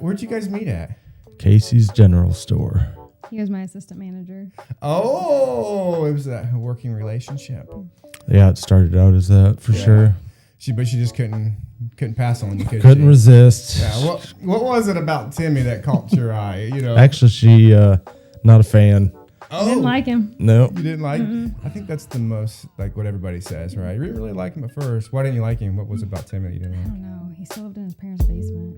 Where'd you guys meet at? Casey's General Store. He was my assistant manager. Oh, it was a working relationship. Yeah, it started out as that for sure. But she just couldn't pass on you. Couldn't resist. Yeah. What was it about Timmy that caught your eye? You know. Actually, she not a fan. Oh, Didn't like him. No. You didn't like him? I think that's the most like what everybody says, right? You didn't really like him at first. Why didn't you like him? What was it about Timmy that you didn't I like? don't know. He still lived in his parents' basement.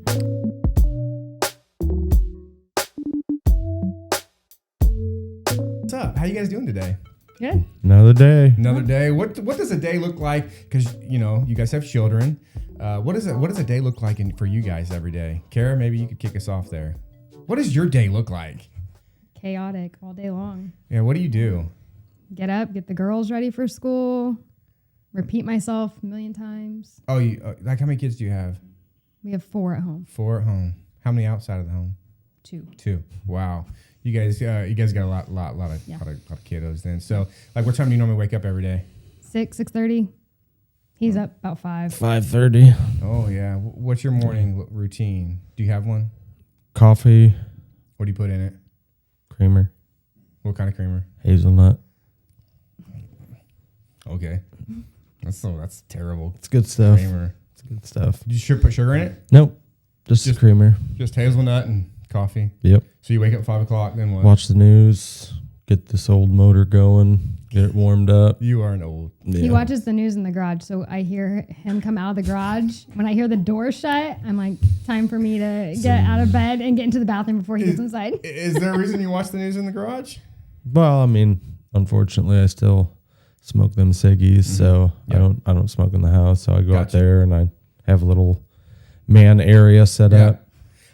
What's up? How you guys doing today? Good. Another day. Another day. What does a day look like? Because you guys have children. What does a day look like for you guys every day? Kara, maybe you could kick us off there. What does your day look like? Chaotic all day long. Yeah. What do you do? Get up, get the girls ready for school, repeat myself a million times. Oh, like how many kids do you have? We have 4 at home. 4 at home. How many outside of the home? 2. 2. Wow. You guys got a lot of kiddos then. So, like, what time do you normally wake up every day? 6:30. He's up about 5. 5:30. Oh yeah. What's your morning routine? Do you have one? Coffee. What do you put in it? Creamer. What kind of creamer? Hazelnut. Okay. That's terrible. It's good stuff. Creamer. It's good stuff. Did you put sugar in it? Nope. Just creamer. Just hazelnut and coffee. Yep. So you wake up at 5 o'clock, then what? Watch the news. Get this old motor going. Get it warmed up. You are an old. Yeah. He watches the news in the garage, so I hear him come out of the garage. When I hear the door shut, I'm like, time for me to get out of bed and get into the bathroom before he goes inside. Is there a reason you watch the news in the garage? Well, I mean, unfortunately, I still smoke them ciggies, so Yep. I don't smoke in the house. So I go out Gotcha. there and I have a little man area set up.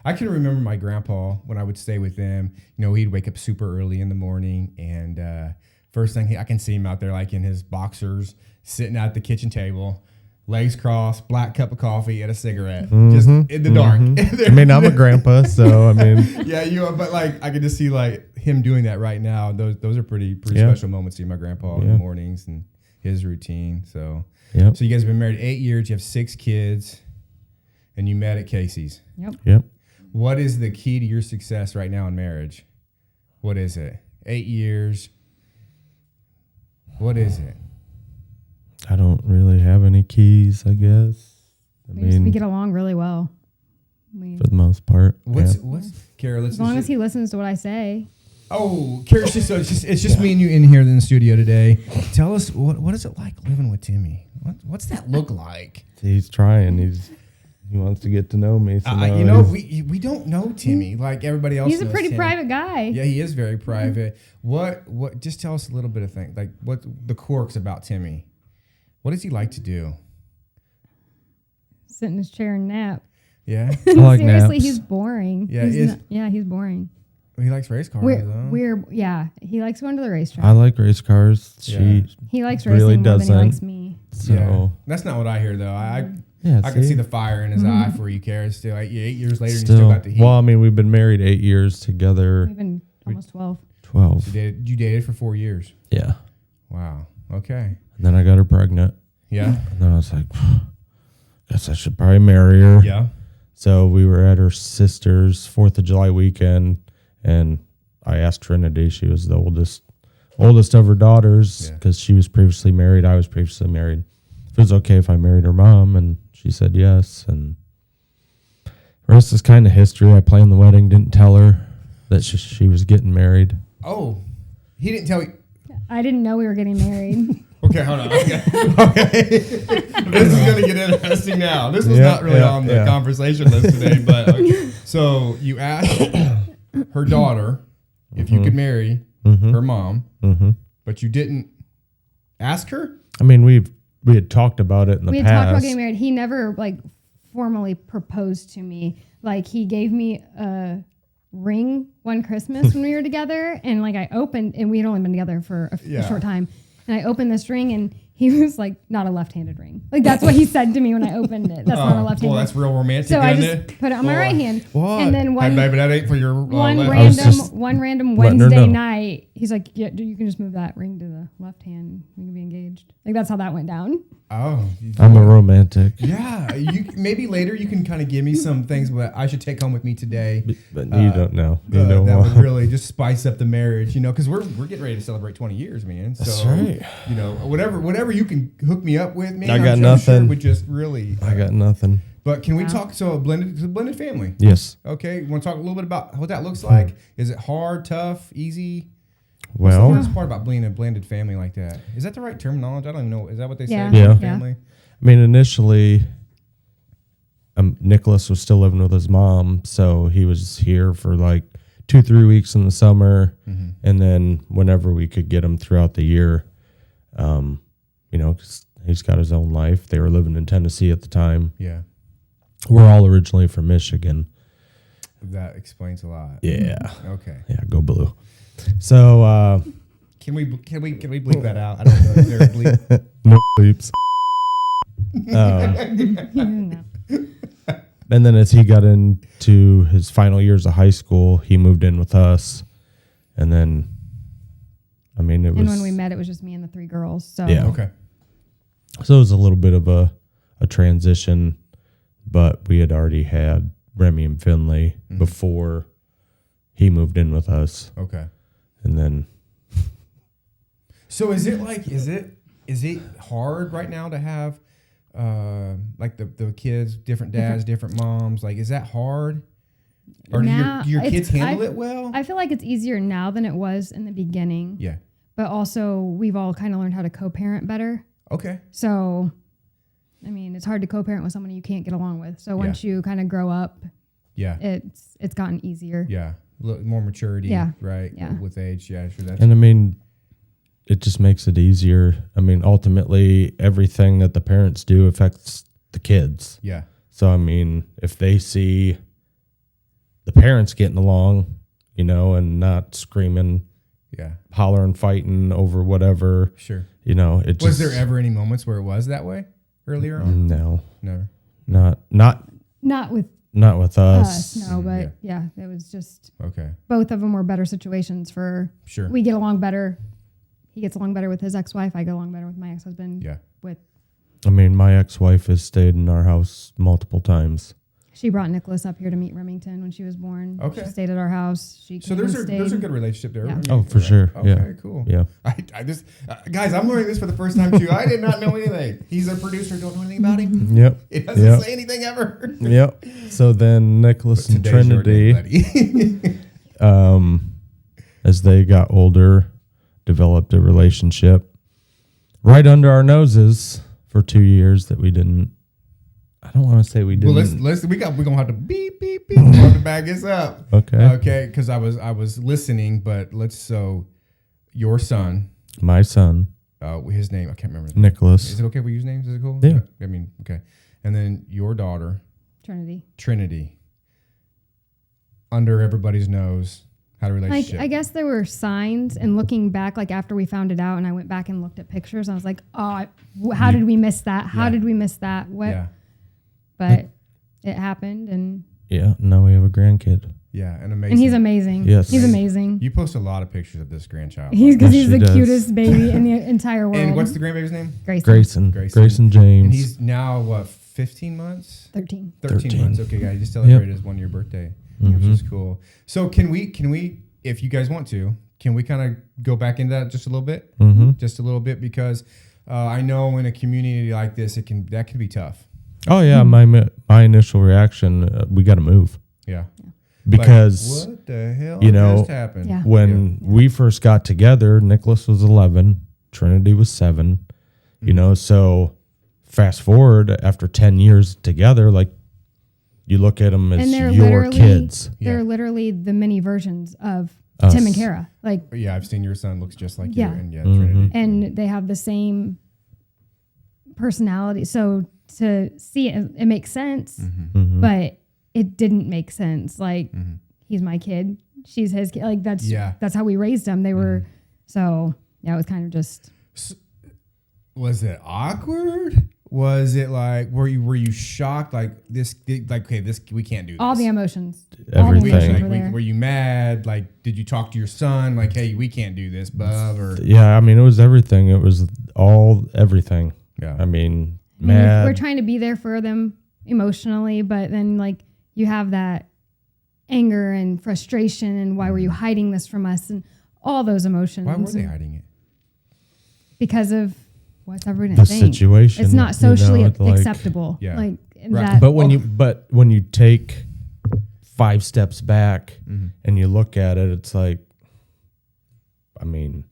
I can remember my grandpa when I would stay with them. He'd wake up super early in the morning, and first thing I can see him out there, like in his boxers, sitting at the kitchen table, legs crossed, black cup of coffee, and a cigarette, just in the dark. I mean, I'm a grandpa, so I mean, Yeah, you are, but like I can just see like him doing that right now. Those are pretty special moments. Seeing my grandpa in the mornings and his routine. So yep. So you guys have been married 8 years. You have 6 kids, and you met at Casey's. Yep. What is the key to your success right now in marriage? What is it? 8 years. What is it? I don't really have any keys, I guess. We get along really well. For the most part. What's Kara? As long as he listens to what I say. Oh, Kara, it's just me and you in here in the studio today. Tell us what is it like living with Timmy? What's that look like? He's trying. He wants to get to know me. So we don't know Timmy like everybody else. He's a pretty private guy. Yeah, he is very private. What? Just tell us a little bit of things, like what the quirks about Timmy. What does he like to do? Sit in his chair and nap. Yeah, I like Seriously, naps. he's boring. Yeah, He's boring. he likes race cars. He likes going to the racetrack. I like race cars. Yeah. He likes really racing more than he doesn't. likes me. So Yeah, that's not what I hear though. I can see the fire in his eye for you, Kara. Still, like 8 years later, and you still got the heat. Well, I mean, we've been married 8 years together. We've been almost 12. 12. You dated for 4 years. Yeah. Wow. Okay. And then I got her pregnant. Yeah. And then I was like, guess I should probably marry her. Yeah. So we were at her sister's 4th of July weekend, and I asked Trinity. She was the oldest of her daughters, because she was previously married. I was previously married. If it was okay if I married her mom, and she said yes. And the rest is kind of history. I planned the wedding, didn't tell her that she was getting married. Oh, he didn't tell you. I didn't know we were getting married. Okay, hold on. Okay. This is going to get interesting now. This was not really on the conversation list today, but okay. So you asked her daughter if you could marry her mom, but you didn't ask her? I mean, we had talked about it in the past. We had talked about getting married. He never formally proposed to me. Like he gave me a ring one Christmas when we were together, and I opened, and we had only been together for a short time, and I opened this ring, and he was like, not a left-handed ring. Like that's what he said to me when I opened it. That's not a left-handed. Well, that's real romantic. So I isn't just it? put it on my right hand, What? and then Hey, baby, that ain't for your one random letting her Wednesday know. night, he's like, yeah, you can just move that ring to the left hand. We can be engaged. Like that's how that went down. Oh, I'm a romantic. Yeah, maybe later you can kind of give me some things that I should take home with me today. But you don't know. That would really just spice up the marriage, because we're getting ready to celebrate 20 years, man. So, that's right. Whatever you can hook me up with, man. I got I'm nothing. Sure would just really. I got nothing. But can we talk? So a blended family. Yes. Okay. You want to talk a little bit about what that looks like? Is it hard, tough, easy? Well, what's the hardest part about being a blended family like that? Is that the right terminology? I don't even know. Is that what they say? Yeah. Family. I mean, initially, Nicholas was still living with his mom, so he was here for like 2-3 weeks in the summer, and then whenever we could get him throughout the year, 'cause he's got his own life. They were living in Tennessee at the time. Yeah. We're all originally from Michigan. That explains a lot. Yeah. Okay. Yeah, go blue. So can we bleep that out? I don't know. Is there a bleep? no bleeps. And then as he got into his final years of high school, he moved in with us. And then, it was... And when we met, it was just me and the 3 girls. So Yeah. Okay. So it was a little bit of a transition, but we had already had Remy and Finley before he moved in with us. Okay. And then... So is it hard right now to have like the kids, different dads, different moms? Like, is that hard? Or do your kids handle it well? I feel like it's easier now than it was in the beginning. Yeah. But also, we've all kind of learned how to co-parent better. Okay. So, it's hard to co-parent with someone you can't get along with. So once you kind of grow up, it's gotten easier. Yeah. A little more maturity. Yeah. Right. Yeah. With age. Yeah. Sure. And it just makes it easier. Ultimately, everything that the parents do affects the kids. Yeah. So, if they see the parents getting along, and not screaming, hollering, fighting over whatever. Sure. Was there ever any moments where it was that way earlier on? No. Never. Not with us. No, but it was just okay. Both of them were better situations for sure. We get along better. He gets along better with his ex-wife. I get along better with my ex-husband. Yeah. My ex-wife has stayed in our house multiple times. She brought Nicholas up here to meet Remington when she was born. Okay. She stayed at our house. So there's a good relationship there. Yeah. For sure. Okay, yeah. Cool. Yeah. I just guys, I'm learning this for the first time too. I did not know anything. He's a producer. Don't know anything about him. Yep. It doesn't say anything ever. Yep. So then Nicholas and Trinity, as they got older, developed a relationship right under our noses for 2 years that we didn't. I don't want to say we didn't. Well, we're gonna have to beep beep beep. We have to back this up. Okay. Because I was listening, but your son, my son, his name I can't remember. Nicholas. Is it okay if we use names? Is it cool? Yeah. Okay. And then your daughter, Trinity, under everybody's nose. Had a relationship. I guess there were signs, and looking back, like after we found it out, and I went back and looked at pictures, I was like, how did we miss that? How did we miss that? What? Yeah. But it happened, and now we have a grandkid. Yeah, and amazing. And he's amazing. Yes, he's amazing. You post a lot of pictures of this grandchild. He's the cutest baby in the entire world. And what's the grandbaby's name? Grayson James. And he's now what? 15 months? 13 months. Okay, guys, just celebrated his 1 year birthday, which is cool. So can we, if you guys want to, can we kind of go back into that just a little bit? Just a little bit, because I know in a community like this, that can be tough. Oh yeah, my initial reaction, we got to move. Yeah. Because what the hell just happened? Yeah. When we first got together, Nicholas was 11, Trinity was 7. So fast forward after 10 years together, like you look at them as your kids. They're literally the mini versions of Us. Tim and Kara. Like, yeah, I've seen your son looks just like you, and Mm-hmm. Trinity, and they have the same personality. So to see it, it makes sense, but it didn't make sense. Like, he's my kid, she's his kid. Like that's how we raised them. They were so it was kind of just. Was it awkward? Was it like were you shocked? Like this we can't do this. All the emotions. Everything. All the emotions were there. Were you mad? Like, did you talk to your son? Like, hey, we can't do this, bub. Or it was everything. It was everything. Yeah. I mean, mad. We're trying to be there for them emotionally, but then like you have that anger and frustration and why were you hiding this from us and all those emotions. Why were they hiding it? Because of what's everyone the think. situation. It's not socially like, acceptable. Yeah. Like Right. that. But when you take 5 steps back and you look at it, it's like, I mean,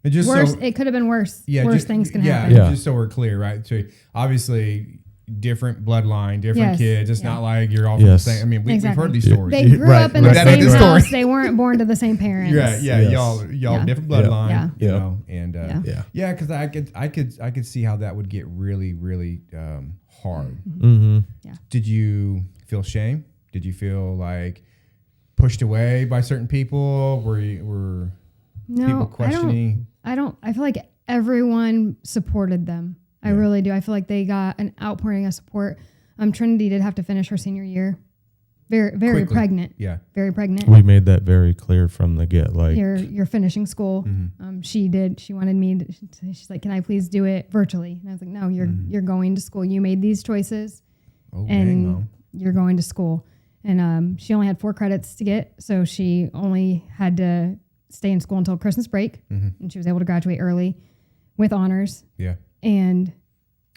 it just worse. It could have been worse. Yeah, worse just, things can yeah, happen. Yeah. Just so we're clear, right? So obviously, different bloodline, different Yes. kids. It's Yeah. not like you're all from the Yes. same. I mean, we've Exactly. heard these stories. They grew Right, up in right. the That ain't same the story. house. They weren't born to the same parents. Yeah, Yes. y'all different bloodline. Yeah. You Yeah. know, and yeah. because I could see how that would get really, really hard. Mm-hmm. Did you feel shame? Did you feel like pushed away by certain people? Were people No, questioning? I feel like everyone supported them. I really do. I feel like they got an outpouring of support. Trinity did have to finish her senior year. Very Quickly. pregnant. Yeah. Very pregnant. We made that very clear from the get. Like, You're finishing school. She did. She wanted me to, she's like, can I please do it virtually? And I was like, no, you're going to school. You made these choices Oh, and dang, Mom. you're going to school. And she only had 4 credits to get. So she only had to stay in school until Christmas break. And she was able to graduate early with honors. Yeah. And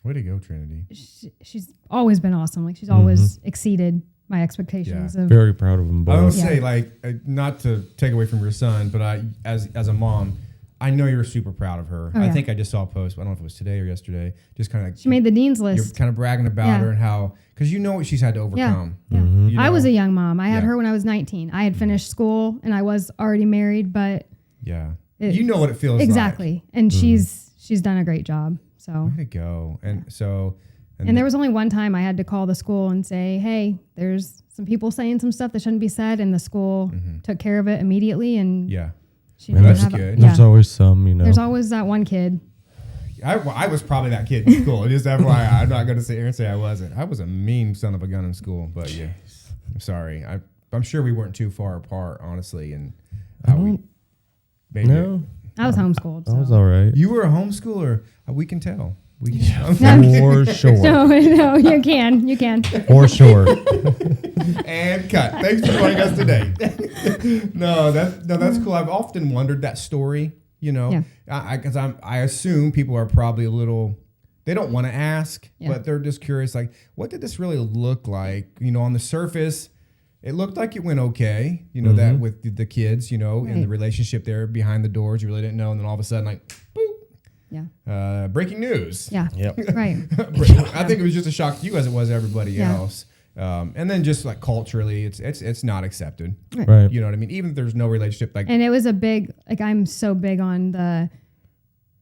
Way to go, Trinity. she's always been awesome. Like she's always exceeded my expectations of very proud of them I would both. say, like, not to take away from your son, but as a mom, I know you're super proud of her. Oh, I yeah. think I just saw a post. I don't know if it was today or yesterday. Just kind of like she made the dean's you're list. kind of bragging about Yeah. her and how, because you know what she's had to overcome. Yeah. You I was know? a young mom. I had Yeah. her when I was 19. I had finished school and I was already married, but Yeah. You know what it feels exactly. like. And she's done a great job. So Way to go. And so. and there was only one time I had to call the school and say, hey, there's some people saying some stuff that shouldn't be said, and the school took care of it immediately. And Yeah. she Well, didn't that's have good. Yeah. There's always some, you know. There's always that one kid. I was probably that kid in school. Just FYI, I'm not going to sit here and say I wasn't. I was a mean son of a gun in school, but yeah, I'm sorry. I'm sure we weren't too far apart, honestly, and we made No, I was homeschooled. I was So. all right. You were a homeschooler. We can tell. We can For sure. No, you can. For sure. and cut. Thanks for joining us today. That's cool. I've often wondered that story. You know, because I assume people are probably a little. They don't want to ask, but they're just curious. Like, what did this really look like? You know, on the surface, it looked like it went okay. You know, that with the kids. You know, and the relationship there behind the doors, you really didn't know, and then all of a sudden, like, boop. Yeah. Breaking news. Yeah. Yep. Right. I think it was just a shock to you as it was everybody else. And then just like culturally, it's not accepted. Right. You know what I mean? Even if there's no relationship, like And it was a big, like, I'm so big on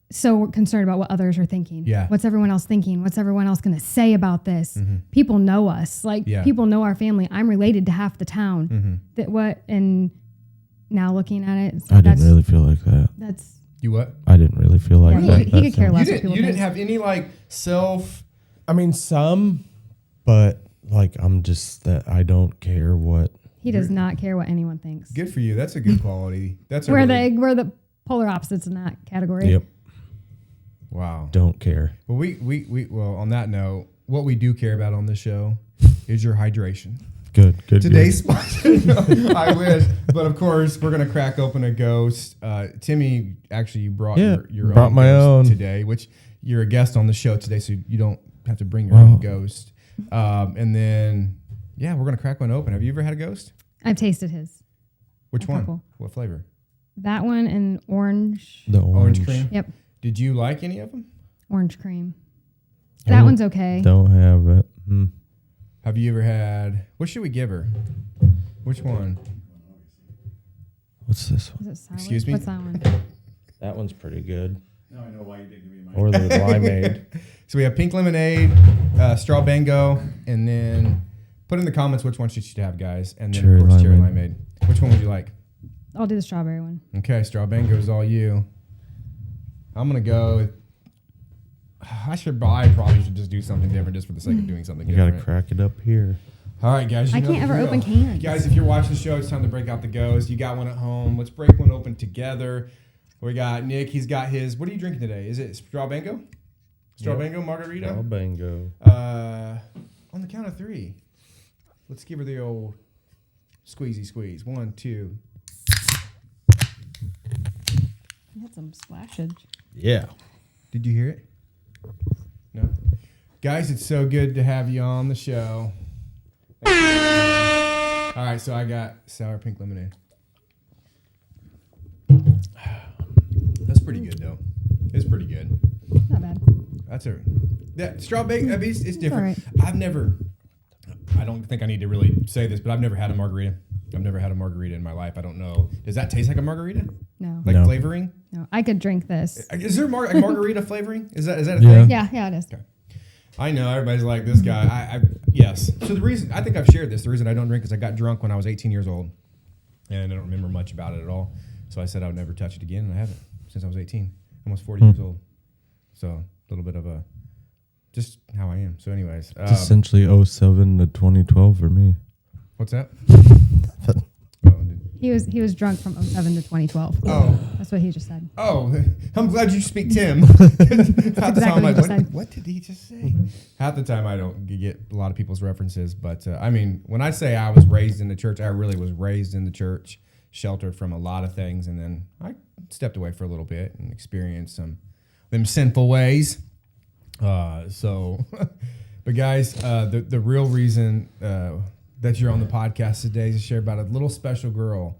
so concerned about what others are thinking. Yeah. What's everyone else thinking? What's everyone else going to say about this? People know us. Like, people know our family. I'm related to half the town. And now looking at it, I didn't really feel like that. That's, you what? I didn't really feel like Yeah, that. he could care less. You what people didn't think. have any like self. I mean, some, but like I'm just that I don't care what. he does not care what anyone thinks. Good for you. That's a good quality. That's a We're really, the polar opposites in that category. Yep. wow. Don't care. Well, well, on that note, what we do care about on this show is your hydration. Good. Today's sponsor. I wish, but of course we're gonna crack open a ghost. Timmy, actually, you brought your brought own my ghost own today, which you're a guest on the show today, so you don't have to bring your own ghost. And then, we're gonna crack one open. Have you ever had a ghost? I've tasted his. Which A one? couple. What flavor? That one and orange. The orange cream. Yep. Did you like any of them? Orange cream. That one's okay. Don't have it. Have you ever had? What should we give her? Which one? What's this one? Is it sour? Excuse me? What's that one? That one's pretty good. Now I know why you didn't give me mine. Or the limeade. So we have pink lemonade, straw bango, and then put in the comments which one she should have, guys. And then, Cherry of course, cherry limeade. limeade. Which one would you like? I'll do the strawberry one. Okay, straw bango is all you. I'm going to go with, I probably should just do something different just for the sake of doing something You different. gotta crack it up here. All right, guys. I you know can't the ever drill. open cans. Guys, if you're watching the show, it's time to break out the ghost. You got one at home. Let's break one open together. We got Nick. He's got his. What are you drinking today? Is it straw bango? Strawbango margarita. Strawbango. On the count of 3, let's give her the old squeezy squeeze. 1, 2. You had some splashage. Yeah. Did you hear it? No. Guys, it's so good to have you on the show. All right, so I got sour pink lemonade. That's pretty good, though. It's pretty good. Not bad. That's that strawberry. I mean, it's different. Right. I don't think I need to really say this, but I've never had a margarita. I've never had a margarita in my life. I don't know. Does that taste like a margarita? No. Like flavoring? No. I could drink this. Is there a margarita flavoring? Is that a thing? Yeah, it is. Okay. I know everybody's like this guy. Yes. So the reason I think I've shared this, the reason I don't drink is I got drunk when I was 18 years old, and I don't remember much about it at all. So I said I would never touch it again, and I haven't since I was 18, almost 40 years old. So a little bit of just how I am. So anyways. It's essentially 07 to 2012 for me. What's that? He was drunk from 07 to 2012. Oh. That's what he just said. Oh, I'm glad you speak Tim. exactly what he said. What did he just say? Half the time I don't get a lot of people's references, but I mean, when I say I was raised in the church, I really was raised in the church, sheltered from a lot of things, and then I stepped away for a little bit and experienced them sinful ways. But guys, the real reason that you're on the podcast today is to share about a little special girl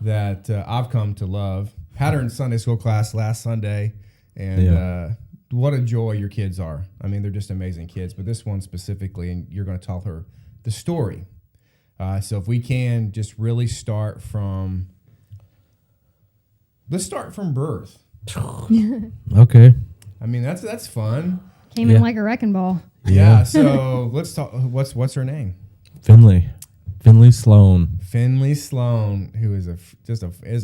that I've come to love. Had her in Sunday school class last Sunday, and what a joy your kids are. I mean, they're just amazing kids, but this one specifically, and you're going to tell her the story. So if we can just really let's start from birth. Okay. I mean, that's fun. Came in like a wrecking ball. Yeah. So let's talk. What's her name? Finley Sloan. Finley Sloan, who is a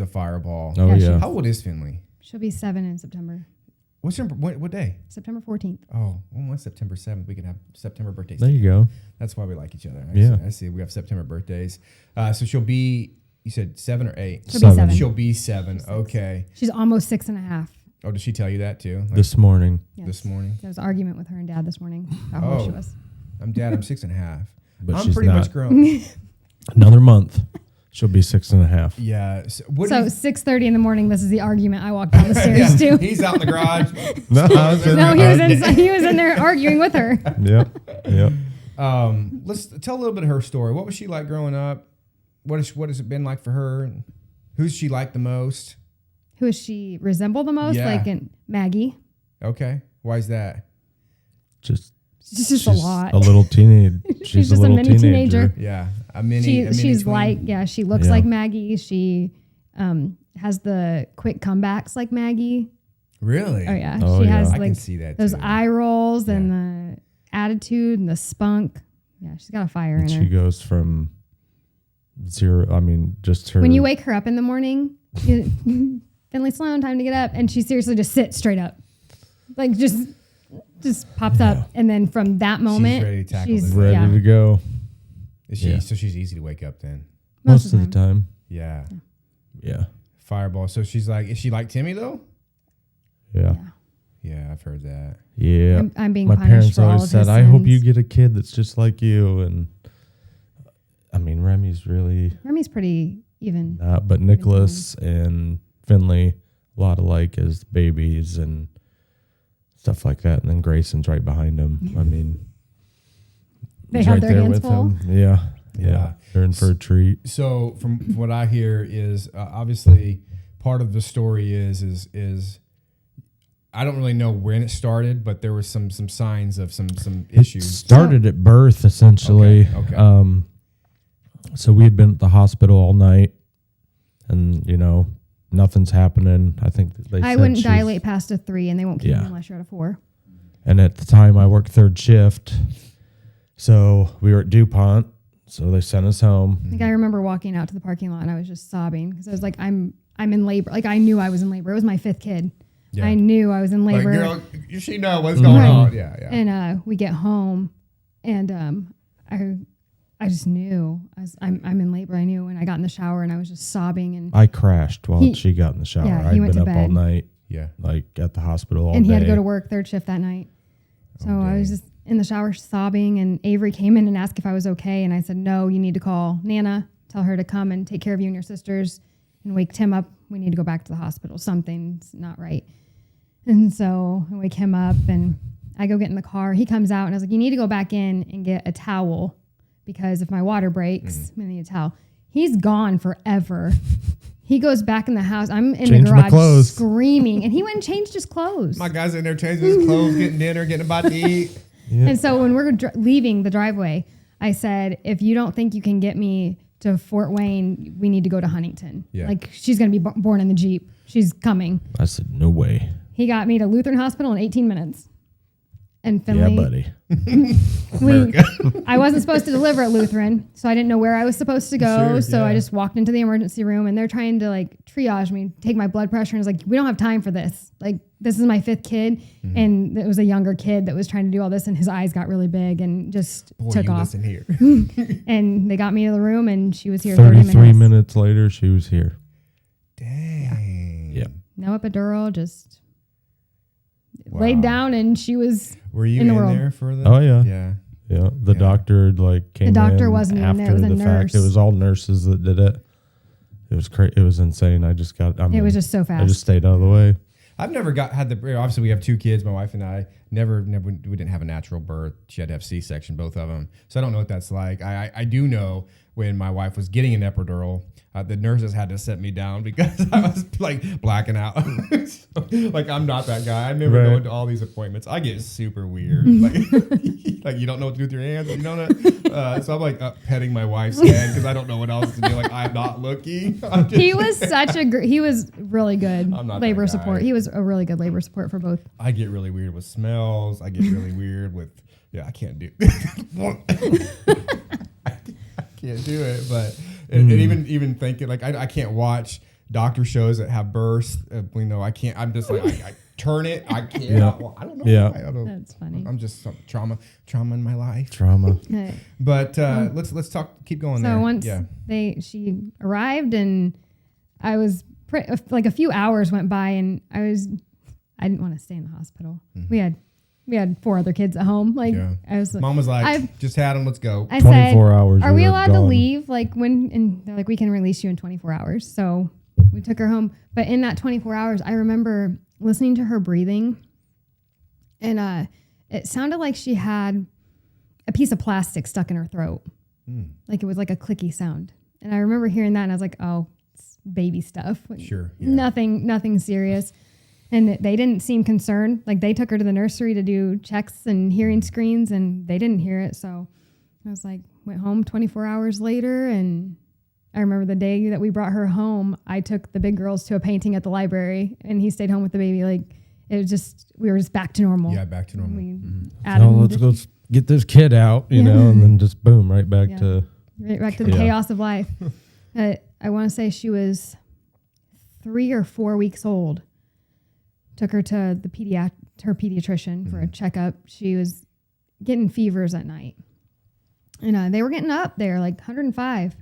fireball. Oh yeah. How old is Finley? She'll be 7 in September. What day? September 14th. Oh, what's September 7th? We can have September birthdays. There you go. That's why we like each other. I see. We have September birthdays. So she'll be. You said 7 or 8. She'll be 7. She'll be 7. Okay. She's almost 6.5. Oh, did she tell you that too? This morning. Yes. This morning. There was an argument with her and Dad this morning about how old she was. I'm 6.5. But I'm she's pretty not. much grown. Another month. She'll be 6.5. Yeah. So 6:30 in the morning. This is the argument I walked down the stairs to. He's out in the garage. He was in there arguing with her. Yep. Let's tell a little bit of her story. What was she like growing up? What has it been like for her? Who's she like the most? Who does she resemble the most? Yeah. Like in Maggie. Okay. Why is that? She's just a lot. A little teenage. She's just a little mini teenager. Yeah. A mini She's tween. like, she looks like Maggie. She has the quick comebacks like Maggie. Really? Oh yeah. Oh, she yeah. has I like can see that those too. eye rolls and the attitude and the spunk. Yeah, she's got a fire in her. She goes from 0. I mean, just her. When you wake her up in the morning, Finley Sloan, time to get up, and she seriously just sits straight up, like just pops up, and then from that moment, ready to tackle she's this. ready to go. Is she? So she's easy to wake up then. Most of the time. Yeah. Yeah. Fireball. So she's like, is she like Timmy though? Yeah. Yeah, I've heard that. Yeah. I'm being My punished parents for all always of said, his I hope you sins. get a kid that's just like you. And I mean, Remy's pretty even. not, but Nicholas and Finley, a lot alike as babies and stuff like that. And then Grayson's right behind him. I mean, They he's have right their there hands with full. him. Yeah. They're in for a treat. So from what I hear is obviously part of the story is I don't really know when it started, but there was some signs of some issues. It started at birth, essentially. Okay. So we had been at the hospital all night, and nothing's happening. I think they I said wouldn't she's- dilate past a 3, and they won't keep Yeah. you unless you're at a 4. And at the time, I worked 3rd shift, so we were at DuPont. So they sent us home. I think I remember walking out to the parking lot, and I was just sobbing because I was like, I'm in labor. Like I knew I was in labor. It was my 5th kid. Yeah. I knew I was in Like, labor. girl, you should know what's going on. Yeah. And we get home, and I just knew I'm in labor. I knew when I got in the shower, and I was just sobbing. And I crashed while she got in the shower. Yeah, I'd he went been to up all bed. night, Yeah. like at the hospital all and day. he had to go to work 3rd shift that night. So I was just in the shower sobbing, and Avery came in and asked if I was okay. And I said, no, you need to call Nana, tell her to come and take care of you and your sisters and wake Tim up. We need to go back to the hospital. Something's not right. And so I wake him up and I go get in the car. He comes out and I was like, you need to go back in and get a towel because if my water breaks, I need a towel. He's gone forever. He goes back in the house. I'm in the garage screaming, and he went and changed his clothes. My guy's in there changing his clothes, getting dinner, getting about to eat. Yeah. And so when we're leaving the driveway, I said, if you don't think you can get me to Fort Wayne, we need to go to Huntington. Yeah. Like, she's going to be born in the Jeep. She's coming. I said, no way. He got me to Lutheran Hospital in 18 minutes. And Finley. Yeah, buddy. I wasn't supposed to deliver at Lutheran, so I didn't know where I was supposed to go. Sure, so I just walked into the emergency room, and they're trying to like triage me, take my blood pressure, and it's like, we don't have time for this. Like, this is my 5th kid, and it was a younger kid that was trying to do all this, and his eyes got really big and just took off. Listen here. And they got me to the room, and she was here 33 minutes later, she was here. Dang. Yeah. No epidural, just laid down, and she was. Were you in the there for that? Oh yeah. Yeah. Yeah. The doctor came. The doctor in wasn't after even there. It was a nurse. It was all nurses that did it. It was crazy. It was insane. I just got. It was just so fast. I just stayed out of the way. I've never had the. Obviously, we have 2 kids. My wife and I never. We didn't have a natural birth. She had to have C-section, both of them. So I don't know what that's like. I do know when my wife was getting an epidural, the nurses had to set me down because I was like blacking out. So, like, I'm not that guy. I never go into all these appointments. I get super weird. Like you don't know what to do with your hands. You don't know. So I'm like petting my wife's head because I don't know what else to do. Like, I'm not looking. He was he was really good labor support. He was a really good labor support for both. I get really weird with smells. I get really weird with, I can't do I can't do it, but and even thinking like I can't watch doctor shows that have births. I can't. I'm just like I turn it. I can't. Yeah. I don't know. Yeah. I don't know. That's funny. I'm just some trauma in my life. Trauma. But let's talk. Keep going. So there. once she arrived, and I was like a few hours went by, and I didn't want to stay in the hospital. We had 4 other kids at home. Like, I was. Mom was like, "Just had them. Let's go." I 24 said, hours. Are we allowed to leave? Like when? And they're like, we can release you in 24 hours. So we took her home. But in that 24 hours, I remember listening to her breathing, and it sounded like she had a piece of plastic stuck in her throat. Like it was like a clicky sound. And I remember hearing that, and I was like, "Oh, it's baby stuff. Like, sure, nothing serious." And they didn't seem concerned. Like, they took her to the nursery to do checks and hearing screens, and they didn't hear it. So I was like, went home 24 hours later. And I remember the day that we brought her home, I took the big girls to a painting at the library, and he stayed home with the baby. Like, it was just, we were just back to normal. Yeah, back to normal. Let's go get this kid out, you know, and then just boom, right back to the chaos of life. I want to say she was 3 or 4 weeks old. Took her to the her pediatrician for a checkup. She was getting fevers at night. And they were getting up there, like 105.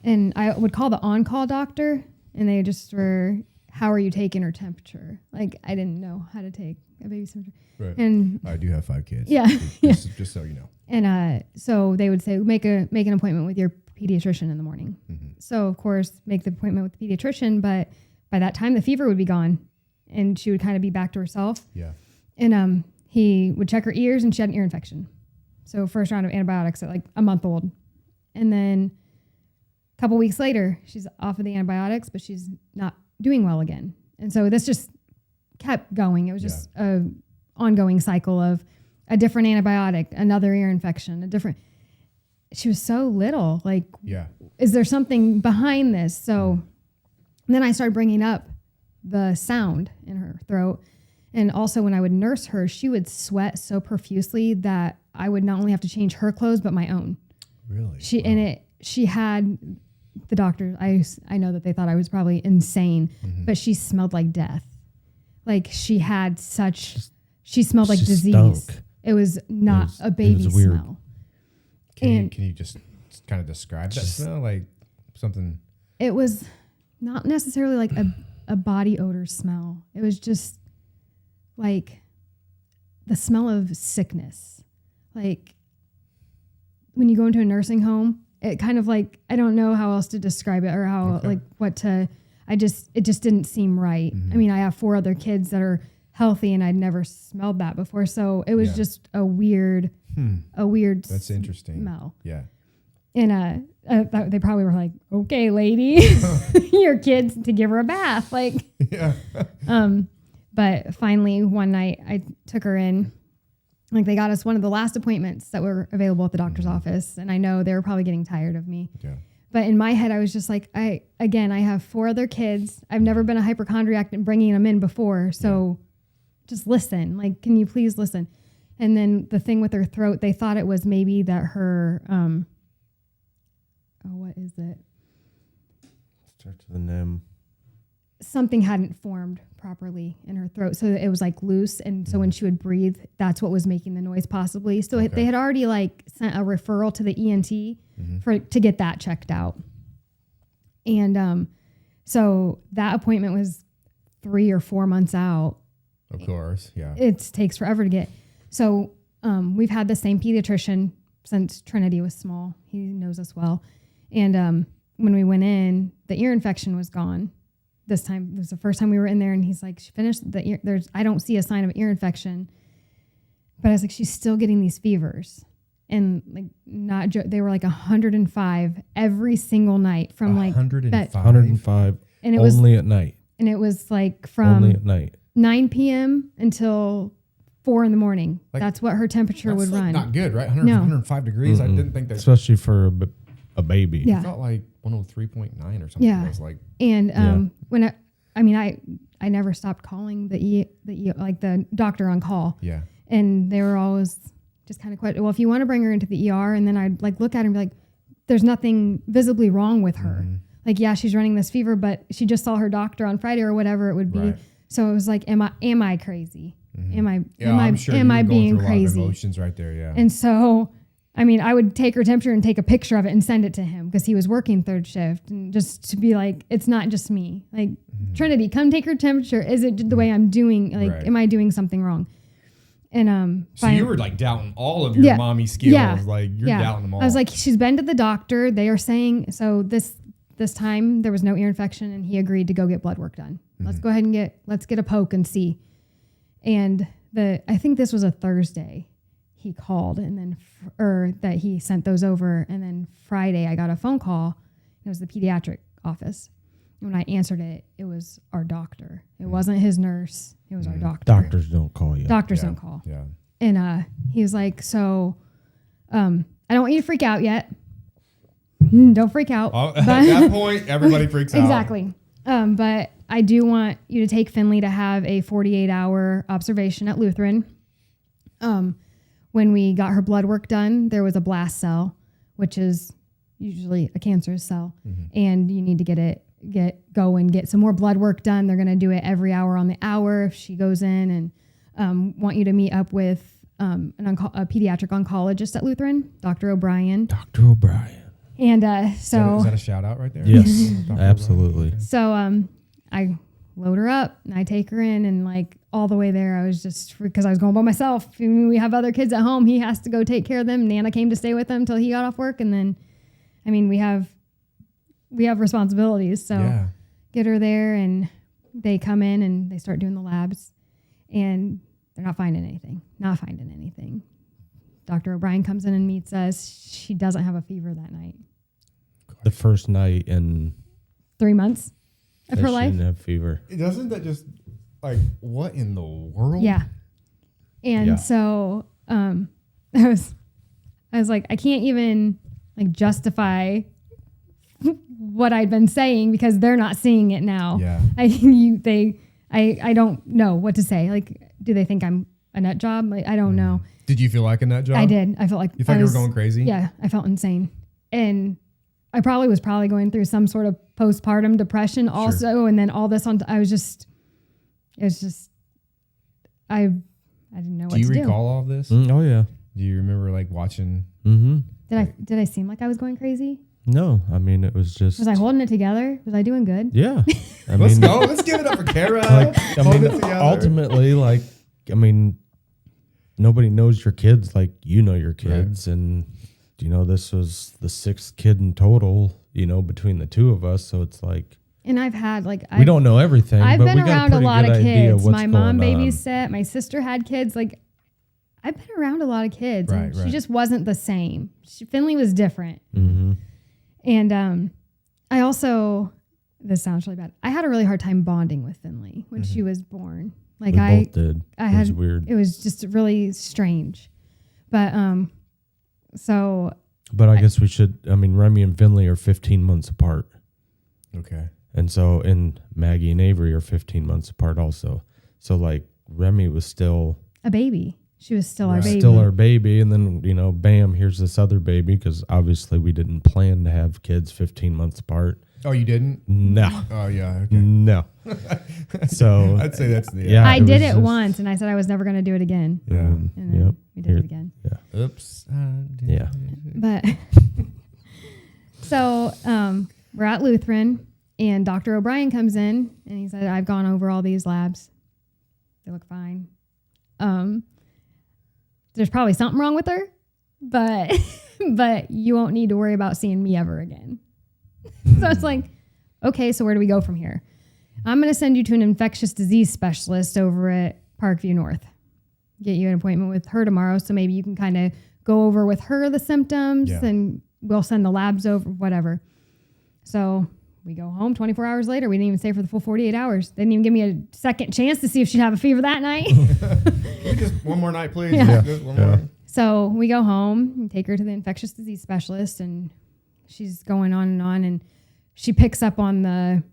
And I would call the on-call doctor, and they just were, how are you taking her temperature? Like, I didn't know how to take a baby's temperature. Right. And I do have 5 kids. Yeah. Just so you know. And so they would say, make an appointment with your pediatrician in the morning. So, of course, make the appointment with the pediatrician, but by that time, the fever would be gone. And she would kind of be back to herself. Yeah. And he would check her ears, and she had an ear infection. So first round of antibiotics at like a month old. And then a couple weeks later, she's off of the antibiotics, but she's not doing well again. And so this just kept going. It was just a ongoing cycle of a different antibiotic, another ear infection, she was so little. Like, is there something behind this? So then I started bringing up the sound in her throat. And also when I would nurse her, she would sweat so profusely that I would not only have to change her clothes, but my own. Really? She had the doctor. I know that they thought I was probably insane, but she smelled like death. Like she smelled like disease. Stunk. It was not a baby smell. Can you just kind of describe that smell? Like something? It was not necessarily like a body odor smell. It was just like the smell of sickness. Like when you go into a nursing home, it kind of like, I don't know how else to describe it or how, like what to, it just didn't seem right. I mean, I have 4 other kids that are healthy and I'd never smelled that before. So it was just a weird That's interesting. smell. Yeah. And they probably were like, okay, lady, your kids to give her a bath. Like, yeah. But finally one night I took her in, like they got us one of the last appointments that were available at the doctor's office. And I know they were probably getting tired of me. Yeah. But in my head, I was just like, I have 4 other kids. I've never been a hypochondriac and bringing them in before. So just listen, like, can you please listen? And then the thing with her throat, they thought it was maybe that her, what is it? Start to the NIM. Something hadn't formed properly in her throat. So it was like loose. And so when she would breathe, that's what was making the noise possibly. So they had already like sent a referral to the ENT to get that checked out. And so that appointment was 3 or 4 months out. Of course, yeah. It takes forever to get. So we've had the same pediatrician since Trinity was small. He knows us well. And when we went in, the ear infection was gone. This time, it was the first time we were in there, and he's like, she finished the ear. I don't see a sign of ear infection. But I was like, she's still getting these fevers. And like, they were like 105 every single night from like 105 and it only was, at night. And it was like from only at night. 9 p.m. until 4 in the morning. Like, that's what her temperature would run. Not good, right? 105 degrees. I didn't think that. Especially for a baby. Yeah. I felt like 103.9 or something. Yeah. I was like, and when I never stopped calling the doctor on call. Yeah. And they were always just kind of quite, well, if you want to bring her into the ER, and then I'd like look at her and be like, there's nothing visibly wrong with her. Like, yeah, she's running this fever, but she just saw her doctor on Friday or whatever it would be. Right. So it was like, am I crazy? Am I being crazy? Emotions right there, yeah. And so, I mean, I would take her temperature and take a picture of it and send it to him because he was working 3rd shift, and just to be like, it's not just me. Like, Trinity, come take her temperature. Is it the way I'm doing? Like, am I doing something wrong? And so you were like doubting all of your mommy skills. Yeah, like you're doubting them all. I was like, she's been to the doctor. They are saying, so this time there was no ear infection, and he agreed to go get blood work done. Let's go ahead and let's get a poke and see. And I think this was a Thursday he called, and then, or that he sent those over. And then Friday I got a phone call. It was the pediatric office. And when I answered it, it was our doctor. It wasn't his nurse. It was our doctor. Doctors don't call you. Doctors don't call. Yeah. And he was like, so I don't want you to freak out yet. Don't freak out. At that point, everybody freaks out. Exactly. But I do want you to take Finley to have a 48-hour observation at Lutheran. When we got her blood work done, there was a blast cell, which is usually a cancerous cell, and you need to go and get some more blood work done. They're going to do it every hour on the hour if she goes in, and want you to meet up with a pediatric oncologist at Lutheran, Dr. O'Brien. Dr. O'Brien. And so is that a shout out right there? Yes, absolutely. So I load her up and I take her in, and like all the way there, I was just, because I was going by myself. I mean, we have other kids at home. He has to go take care of them. Nana came to stay with them until he got off work. And then, I mean, we have responsibilities. So get her there, and they come in and they start doing the labs, and they're not finding anything. Dr. O'Brien comes in and meets us. She doesn't have a fever that night. The first night in 3 months of her life. She didn't have fever. Doesn't that just, like, what in the world? Yeah. And so I was like, I can't even like justify what I'd been saying because they're not seeing it now. Yeah. I don't know what to say. Like, do they think I'm a nut job? Like, I don't know. Did you feel like a nut job? I did. I felt like you thought you were going crazy. Yeah, I felt insane, and I was probably going through some sort of postpartum depression also, and then all this on. I didn't know what to do. Do you recall all of this? Oh yeah. Do you remember like watching? Did I seem like I was going crazy? No, I mean it was just. Was I holding it together? Was I doing good? Yeah. Let's go. Let's give it up for Kara. Ultimately, nobody knows your kids like you know your kids. Right. And, this was the 6th kid in total, between the two of us. So it's like. And I've had we don't know everything. I've but been we got around a lot of kids. My mom babysat. My sister had kids. Like, I've been around a lot of kids. Right, and she just wasn't the same. Finley was different. Mm-hmm. And I also, this sounds really bad, I had a really hard time bonding with Finley when she was born. Like we both did. It was weird. It was just really strange. But But I guess we should. Remy and Finley are 15 months apart. Okay. And Maggie and Avery are 15 months apart also. So like Remy was still a baby. She was still our baby. Still our baby. And then, bam, here's this other baby. Because obviously we didn't plan to have kids 15 months apart. Oh, you didn't? No. Oh, yeah. Okay. No. So I'd say that's the. Yeah. I did it once and I said I was never going to do it again. Yeah. And then we did it again. Yeah. Oops. Yeah. But so we're at Lutheran and Dr. O'Brien comes in and he said, I've gone over all these labs. They look fine. There's probably something wrong with her, but you won't need to worry about seeing me ever again. So it's like, okay, so where do we go from here? I'm going to send you to an infectious disease specialist over at Parkview North. Get you an appointment with her tomorrow, so maybe you can kind of go over with her the symptoms, and we'll send the labs over, whatever. So we go home 24 hours later. We didn't even stay for the full 48 hours. They didn't even give me a second chance to see if she'd have a fever that night. Just one more night, please. Yeah. Just one more. So we go home and take her to the infectious disease specialist, and she's going on, and she picks up on the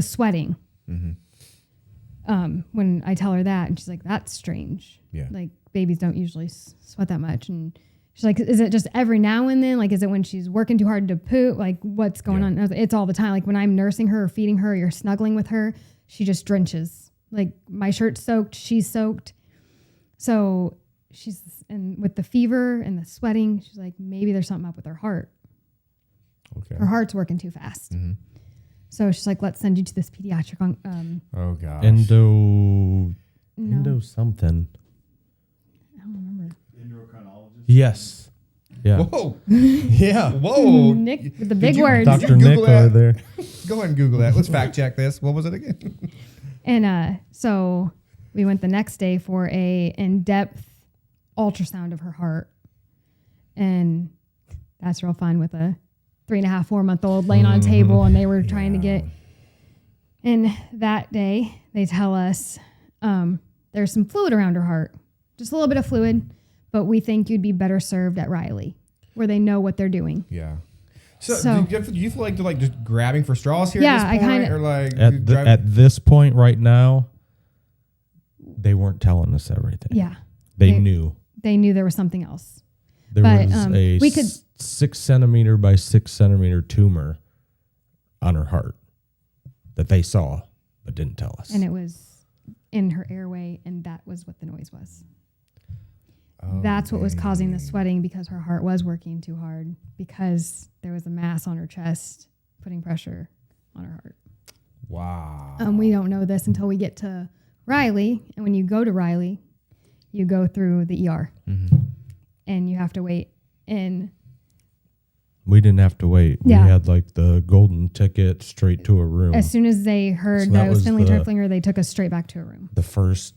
sweating. Mm-hmm. When I tell her that, and she's like, that's strange. Yeah. Like, babies don't usually sweat that much. And she's like, is it just every now and then? Like, is it when she's working too hard to poop? Like, what's going on? It's all the time. Like, when I'm nursing her or feeding her or you're snuggling with her, she just drenches. Like, my shirt's soaked, she's soaked. So and with the fever and the sweating, she's like, maybe there's something up with her heart. Okay. Her heart's working too fast. Mm-hmm. So she's like, let's send you to this pediatric. Oh, gosh. Endo something. I don't remember. Endocrinologist? Yes. Yeah. Whoa. Yeah. Whoa. Nick with the big words. Dr. Nick over there. Go ahead and Google that. Let's fact check this. What was it again? And so we went the next day for a in-depth ultrasound of her heart. And that's real fun with a 3.5, 4-month-old laying on a table, and they were trying to get. And that day, they tell us there's some fluid around her heart, just a little bit of fluid, but we think you'd be better served at Riley, where they know what they're doing. Yeah. So do you feel like they're like just grabbing for straws here? Yeah, at this point, I kind of. Or like at this point right now, they weren't telling us everything. Yeah. They knew. They knew there was something else. There was a 6 centimeter by 6 centimeter tumor on her heart that they saw but didn't tell us. And it was in her airway, and that was what the noise was. Oh, that's what was causing the sweating, because her heart was working too hard, because there was a mass on her chest putting pressure on her heart. Wow. We don't know this until we get to Riley, and when you go to Riley, you go through the ER. Mm-hmm. And you have to wait. And we didn't have to wait. Yeah. We had like the golden ticket straight to a room. As soon as they heard that it was Finley Terflinger, they took us straight back to a room. The first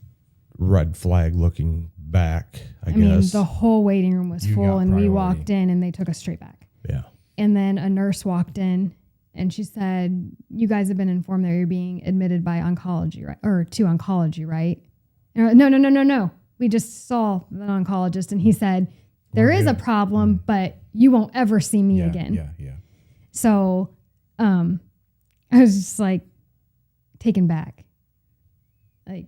red flag looking back, I guess. mean, the whole waiting room was full, and priority. we walked in, and they took us straight back. Yeah. And then a nurse walked in, and she said, you guys have been informed that you're being admitted by oncology, right? Or to oncology, right? And we're like, no. We just saw an oncologist, and he said, there is a problem, but you won't ever see me again. Yeah. So I was just like taken back. Like,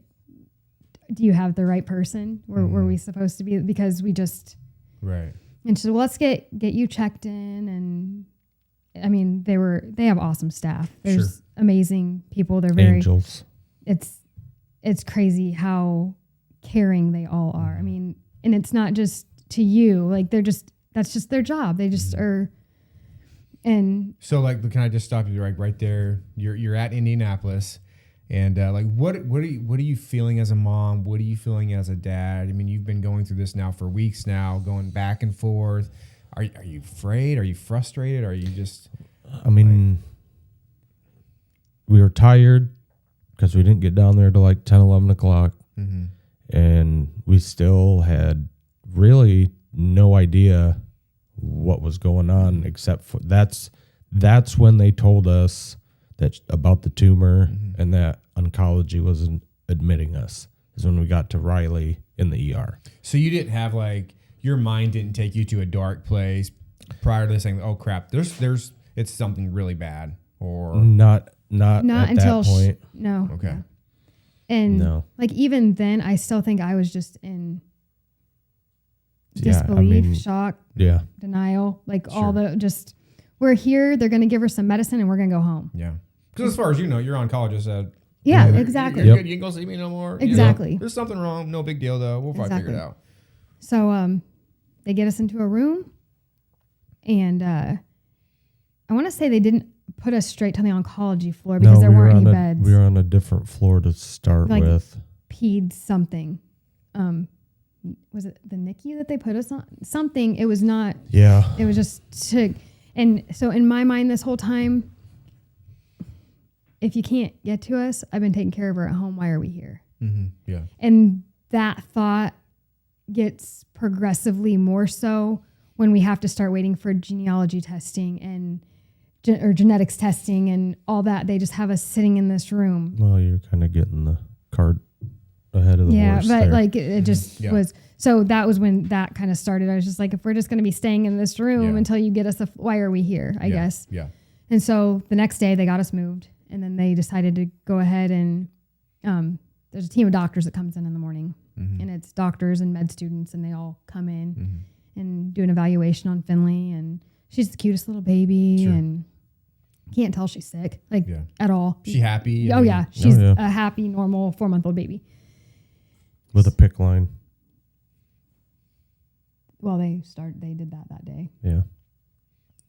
do you have the right person? Were we supposed to be? Because we just... Right. And she said, well, let's get you checked in. And I mean, they have awesome staff. There's amazing people. They're very... Angels. It's crazy how caring they all are. I mean, and it's not just to you, like that's just their job. They just are. And so, like, can I just stop you right there? You're at Indianapolis, And like, what are you feeling as a mom? What are you feeling as a dad? I mean, you've been going through this now for weeks now, going back and forth. Are you afraid? Are you frustrated? Are you just? I mean, we were tired because we didn't get down there till like 10, 11 o'clock. Mm-hmm. And we still had really no idea what was going on, except for that's when they told us that about the tumor and that oncology wasn't admitting us, is when we got to Riley in the ER. So you didn't have like, your mind didn't take you to a dark place prior to saying, oh crap, there's it's something really bad, or not at until that point. No. Okay. No. And like even then I still think I was just in disbelief, shock, denial, like all the just, we're here, they're going to give her some medicine and we're going to go home. Yeah. Because as far as you know, your oncologist said, exactly. You're good. You can go see me no more. Exactly. You know, there's something wrong. No big deal though. We'll probably figure it out. So they get us into a room, and I want to say they didn't put us straight to the oncology floor because there weren't any beds. We were on a different floor to start with. Peds something. Was it the NICU that they put us on? Something. It was not. Yeah. It was just and so in my mind this whole time, if you can't get to us, I've been taking care of her at home. Why are we here? Mm-hmm. Yeah. And that thought gets progressively more so when we have to start waiting for genealogy testing and or genetics testing and all that. They just have us sitting in this room. Well, you're kind of getting the cart ahead of the horse. Yeah, but there. like it just was. So that was when that kind of started. I was just like, if we're just going to be staying in this room until you get us, why are we here? I guess. Yeah. And so the next day they got us moved, and then they decided to go ahead and there's a team of doctors that comes in the morning, and it's doctors and med students, and they all come in and do an evaluation on Finley, and she's the cutest little baby, and can't tell she's sick at all. She happy? Oh yeah, she's a happy, normal 4-month-old baby with a PICC line. Well, they did that day. Yeah.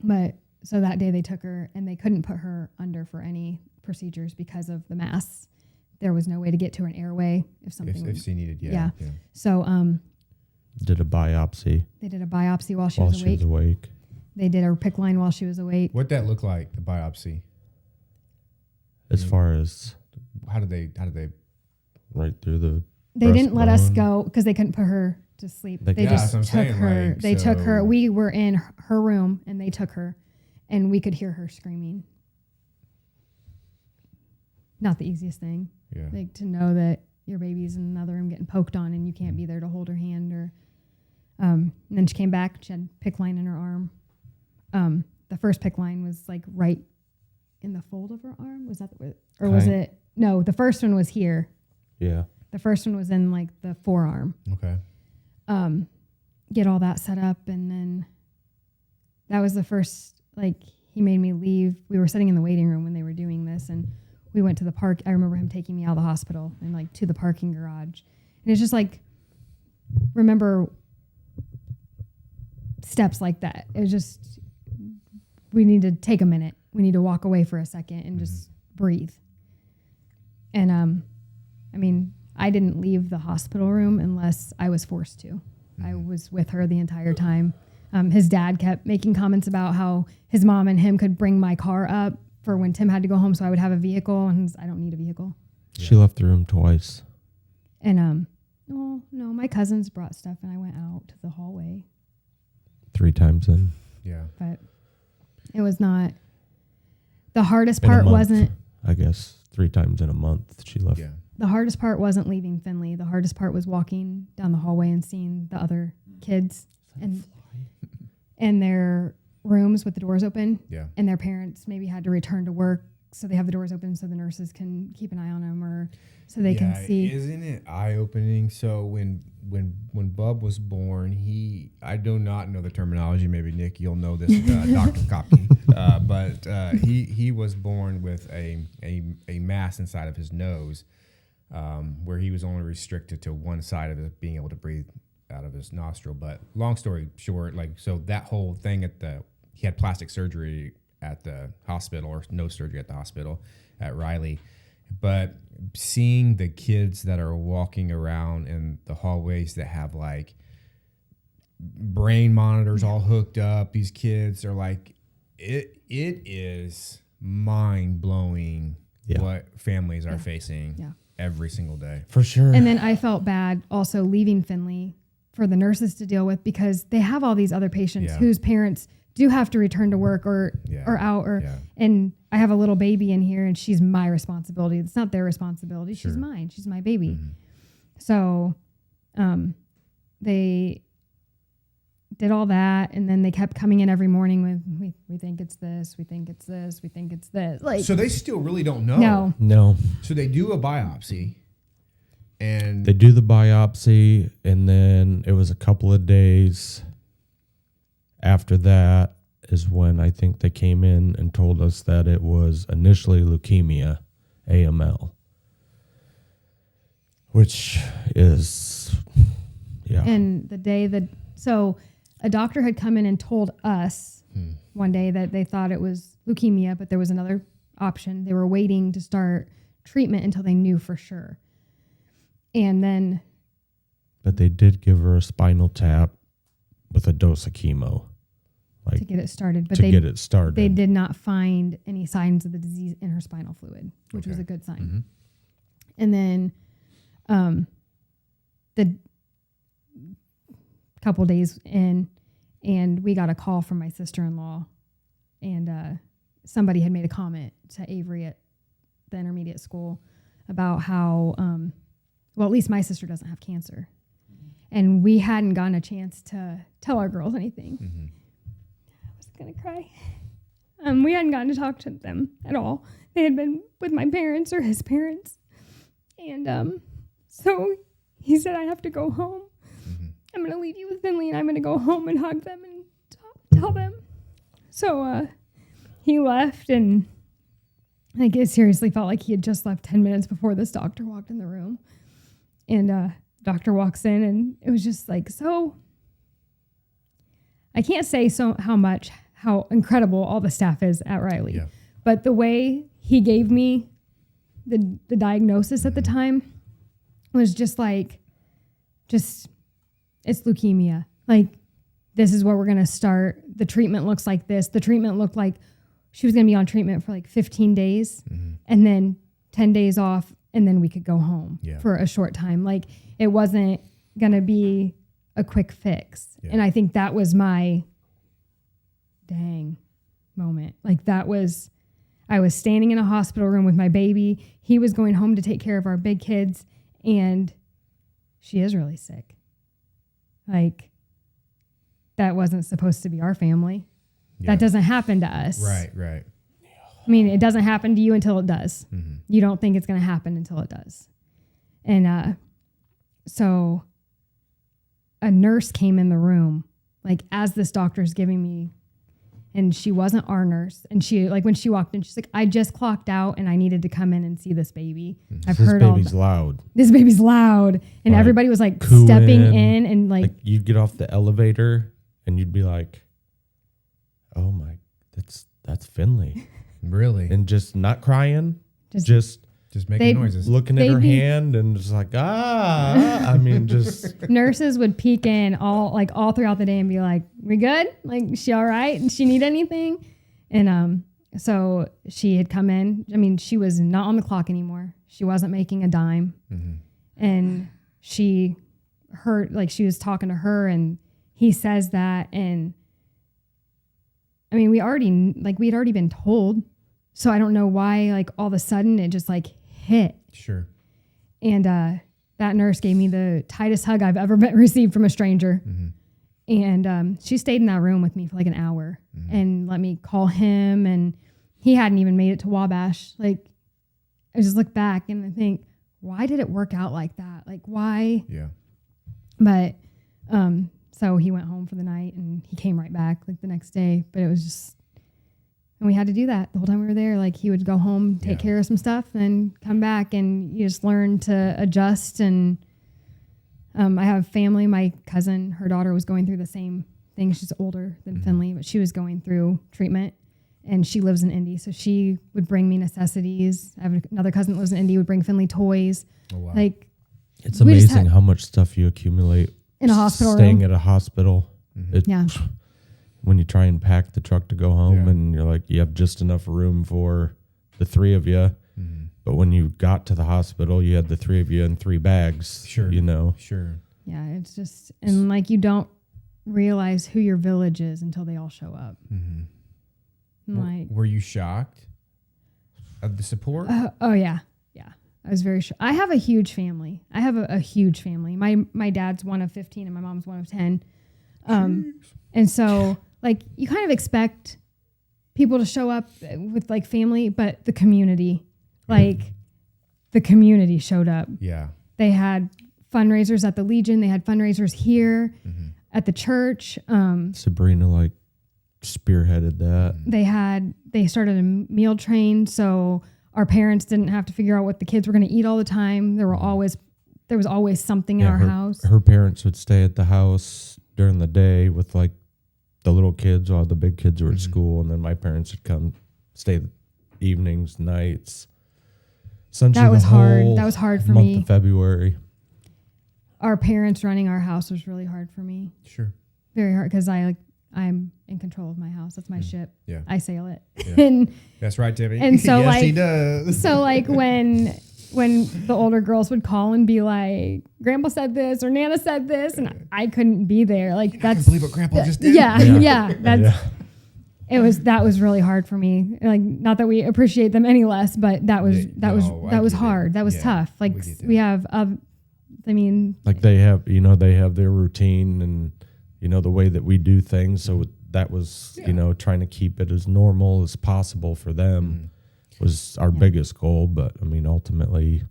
But so that day they took her, and they couldn't put her under for any procedures because of the mass. There was no way to get to an airway if she needed. Yeah. So did a biopsy. They did a biopsy while she was awake. They did her PICC line while she was awake. What'd that look like, the biopsy? As far as how did they right through the They didn't let us go because they couldn't put her to sleep. They just took her. They took her. We were in her room, and they took her, and we could hear her screaming. Not the easiest thing. Yeah. Like to know that your baby's in another room getting poked on, and you can't be there to hold her hand. Or, and then she came back. She had PICC line in her arm. The first PICC line was like right in the fold of her arm. Was that was it? No, the first one was here. Yeah. The first one was in like the forearm. Okay. Get all that set up, and then that was the first, like, he made me leave. We were sitting in the waiting room when they were doing this, and we went to the park. I remember him taking me out of the hospital and like to the parking garage. And it's just like, remember steps like that. It was just, we need to take a minute. We need to walk away for a second and just breathe. And, I mean, I didn't leave the hospital room unless I was forced to. I was with her the entire time. His dad kept making comments about how his mom and him could bring my car up for when Tim had to go home so I would have a vehicle, and I don't need a vehicle. She left the room twice. And, no, my cousins brought stuff, and I went out to the hallway. 3 times in. Yeah. But it was not, the hardest part wasn't. I guess 3 times in a month she left. Yeah. The hardest part wasn't leaving Finley. The hardest part was walking down the hallway and seeing the other kids and their rooms with the doors open. Yeah. And their parents maybe had to return to work, so they have the doors open so the nurses can keep an eye on them, or so they can see. Isn't it eye-opening? So when Bub was born, I do not know the terminology. Maybe Nick, you'll know this, Dr. Kopke. But he was born with a mass inside of his nose, where he was only restricted to one side of it, being able to breathe out of his nostril. But long story short, so that whole thing he had plastic surgery at the hospital, or no surgery at the hospital at Riley. But seeing the kids that are walking around in the hallways that have like brain monitors all hooked up, these kids are like, it is mind blowing what families are facing every single day. For sure. And then I felt bad also leaving Finley for the nurses to deal with, because they have all these other patients whose parents do have to return to work or out and I have a little baby in here and she's my responsibility. It's not their responsibility. Sure. She's mine. She's my baby. Mm-hmm. So they did all that, and then they kept coming in every morning with, we think it's this, we think it's this, we think it's this. Like, so they still really don't know. No. So they do a biopsy, and they do the biopsy, and then it was a couple of days after that is when I think they came in and told us that it was initially leukemia, AML, which is, And the day that, so a doctor had come in and told us one day that they thought it was leukemia, but there was another option. They were waiting to start treatment until they knew for sure. And then, but they did give her a spinal tap with a dose of chemo. To get it started. But They did not find any signs of the disease in her spinal fluid, which was a good sign. Mm-hmm. And then the couple days in, and we got a call from my sister-in-law, and somebody had made a comment to Avery at the intermediate school about how, well, at least my sister doesn't have cancer. And we hadn't gotten a chance to tell our girls anything. Mm-hmm. Gonna cry. We hadn't gotten to talk to them at all. They had been with my parents or his parents, and so he said, I have to go home. Mm-hmm. I'm gonna leave you with Finley, and I'm gonna go home and hug them and tell them. So he left, and like it seriously felt like he had just left 10 minutes before this doctor walked in the room. And doctor walks in, and it was just like, so I can't say how incredible all the staff is at Riley. Yeah. But the way he gave me the diagnosis at the time was just like, it's leukemia. Like, this is where we're going to start. The treatment looks like this. The treatment looked like she was going to be on treatment for like 15 days and then 10 days off, and then we could go home for a short time. Like, it wasn't going to be a quick fix. Yeah. And I think that was my dang moment. Like, I was standing in a hospital room with my baby. He was going home to take care of our big kids, and she is really sick. Like, that wasn't supposed to be our family. Yeah. That doesn't happen to us. Right. I mean, it doesn't happen to you until it does. Mm-hmm. You don't think it's going to happen until it does. And so a nurse came in the room, like, as this doctor's giving me, and she wasn't our nurse. And she, like, when she walked in, she's like, I just clocked out and I needed to come in and see this baby. Mm-hmm. I've heard this baby's loud. This baby's loud. And like, everybody was like stepping in and like you'd get off the elevator and you'd be like, oh my, that's Finley. Really? And just not crying. Just making noises. Looking at her hand and just like, I mean, just. Nurses would peek in all throughout the day and be like, we good? Like, she all right? And she need anything? And so she had come in. I mean, she was not on the clock anymore. She wasn't making a dime. Mm-hmm. And she was talking to her, and he says that. And I mean, we'd already been told. So I don't know why, like, all of a sudden it just like hit. Sure. And that nurse gave me the tightest hug I've ever received from a stranger. Mm-hmm. And she stayed in that room with me for like an hour and let me call him. And he hadn't even made it to Wabash. Like, I just look back and I think, why did it work out like that? Like, why? Yeah. But so he went home for the night and he came right back like the next day. But it was just. And we had to do that the whole time we were there. Like, he would go home, take care of some stuff, and then come back, and you just learn to adjust. And I have family. My cousin, her daughter was going through the same thing. She's older than Finley, but she was going through treatment. and she lives in Indy. So she would bring me necessities. I have another cousin that lives in Indy, would bring Finley toys. Oh, wow. Like, it's amazing how much stuff you accumulate in a hospital staying room. at a hospital. Yeah. When you try and pack the truck to go home and you're like, you have just enough room for the three of you. But when you got to the hospital, you had the three of you in 3 bags. Sure. You know? Sure. Yeah, it's just, and like you don't realize who your village is until they all show up. Like, were you shocked of the support? Oh yeah, yeah. I was very I have a huge family. I have a huge family. My dad's one of 15 and my mom's one of 10. And so like you kind of expect people to show up with like family, but the community, like the community showed up. Yeah. They had fundraisers at the Legion. They had fundraisers here at the church. Sabrina like spearheaded that. They started a meal train, so our parents didn't have to figure out what the kids were going to eat all the time. There was always something in our house. Her parents would stay at the house during the day with like the little kids while the big kids were at school, and then my parents would come stay evenings, nights. Essentially That was the hard. whole That was hard for month me. of February. Our parents running our house was really hard for me. Sure. Very hard because I'm in control of my house. That's my ship. Yeah. I sail it. Yeah. and That's right, Timmy. And so yes, like he does. So like when the older girls would call and be like, Grandpa said this or Nana said this, and I couldn't be there. Like I that's can't believe what Grandpa just did. Yeah. That was really hard for me. Like, not that we appreciate them any less, but that was hard. That was tough. Like we have, like they have their routine and the way that we do things. So that was trying to keep it as normal as possible for them was our biggest goal. But I mean, ultimately,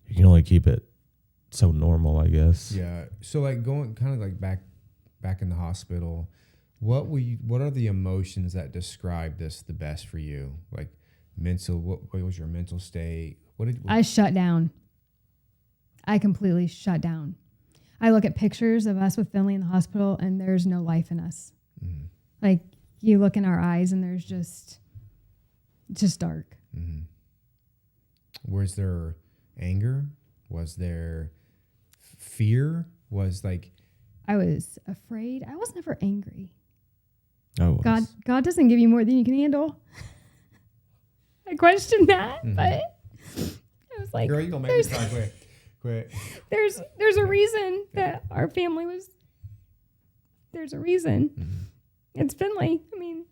you can only keep it so normal, I guess. Yeah. So like going kind of like back in the hospital. What are the emotions that describe this the best for you? Like mental, what was your mental state? I shut down. I completely shut down. I look at pictures of us with Finley in the hospital and there's no life in us. Like you look in our eyes and there's just dark. Was there anger? Was there fear? I was afraid. I was never angry. God doesn't give you more than you can handle. I questioned that, but I was like, girl, you gonna make me cry quick. There's a reason that our family was. There's a reason. It's Finley. I mean,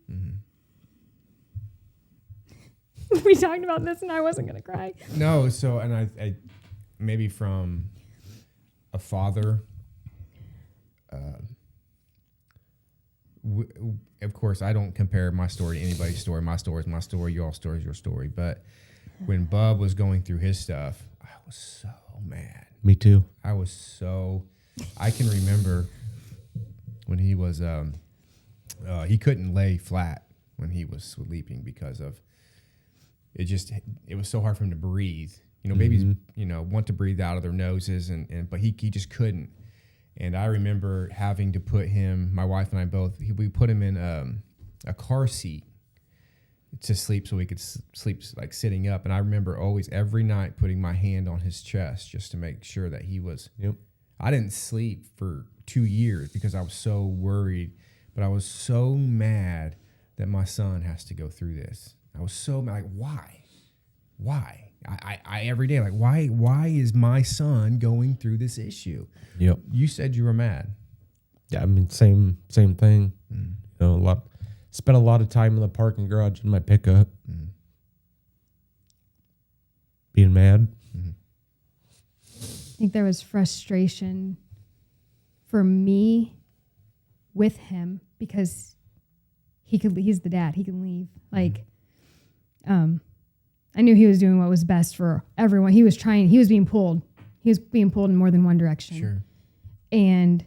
we talked about this, and I wasn't gonna cry. No, so and I maybe from a father. Of course, I don't compare my story to anybody's story. My story is my story. Your story is your story. But when Bub was going through his stuff, I was so mad. Me too. I can remember when he was, he couldn't lay flat when he was sleeping because of it was so hard for him to breathe. Babies, want to breathe out of their noses but he just couldn't. And I remember having to put him, my wife and I both, we put him in a car seat to sleep so he could sleep like sitting up. And I remember always every night putting my hand on his chest just to make sure that he was. Yep. I didn't sleep for 2 years because I was so worried, but I was so mad that my son has to go through this. I was so mad, like, why? I every day, like, why is my son going through this issue? Yep. You said you were mad. Yeah, I mean, same thing. Spent a lot of time in the parking garage in my pickup. Being mad. I think there was frustration for me with him because he's the dad. He can leave. Like, I knew he was doing what was best for everyone. He was being pulled. He was being pulled in more than one direction. Sure. And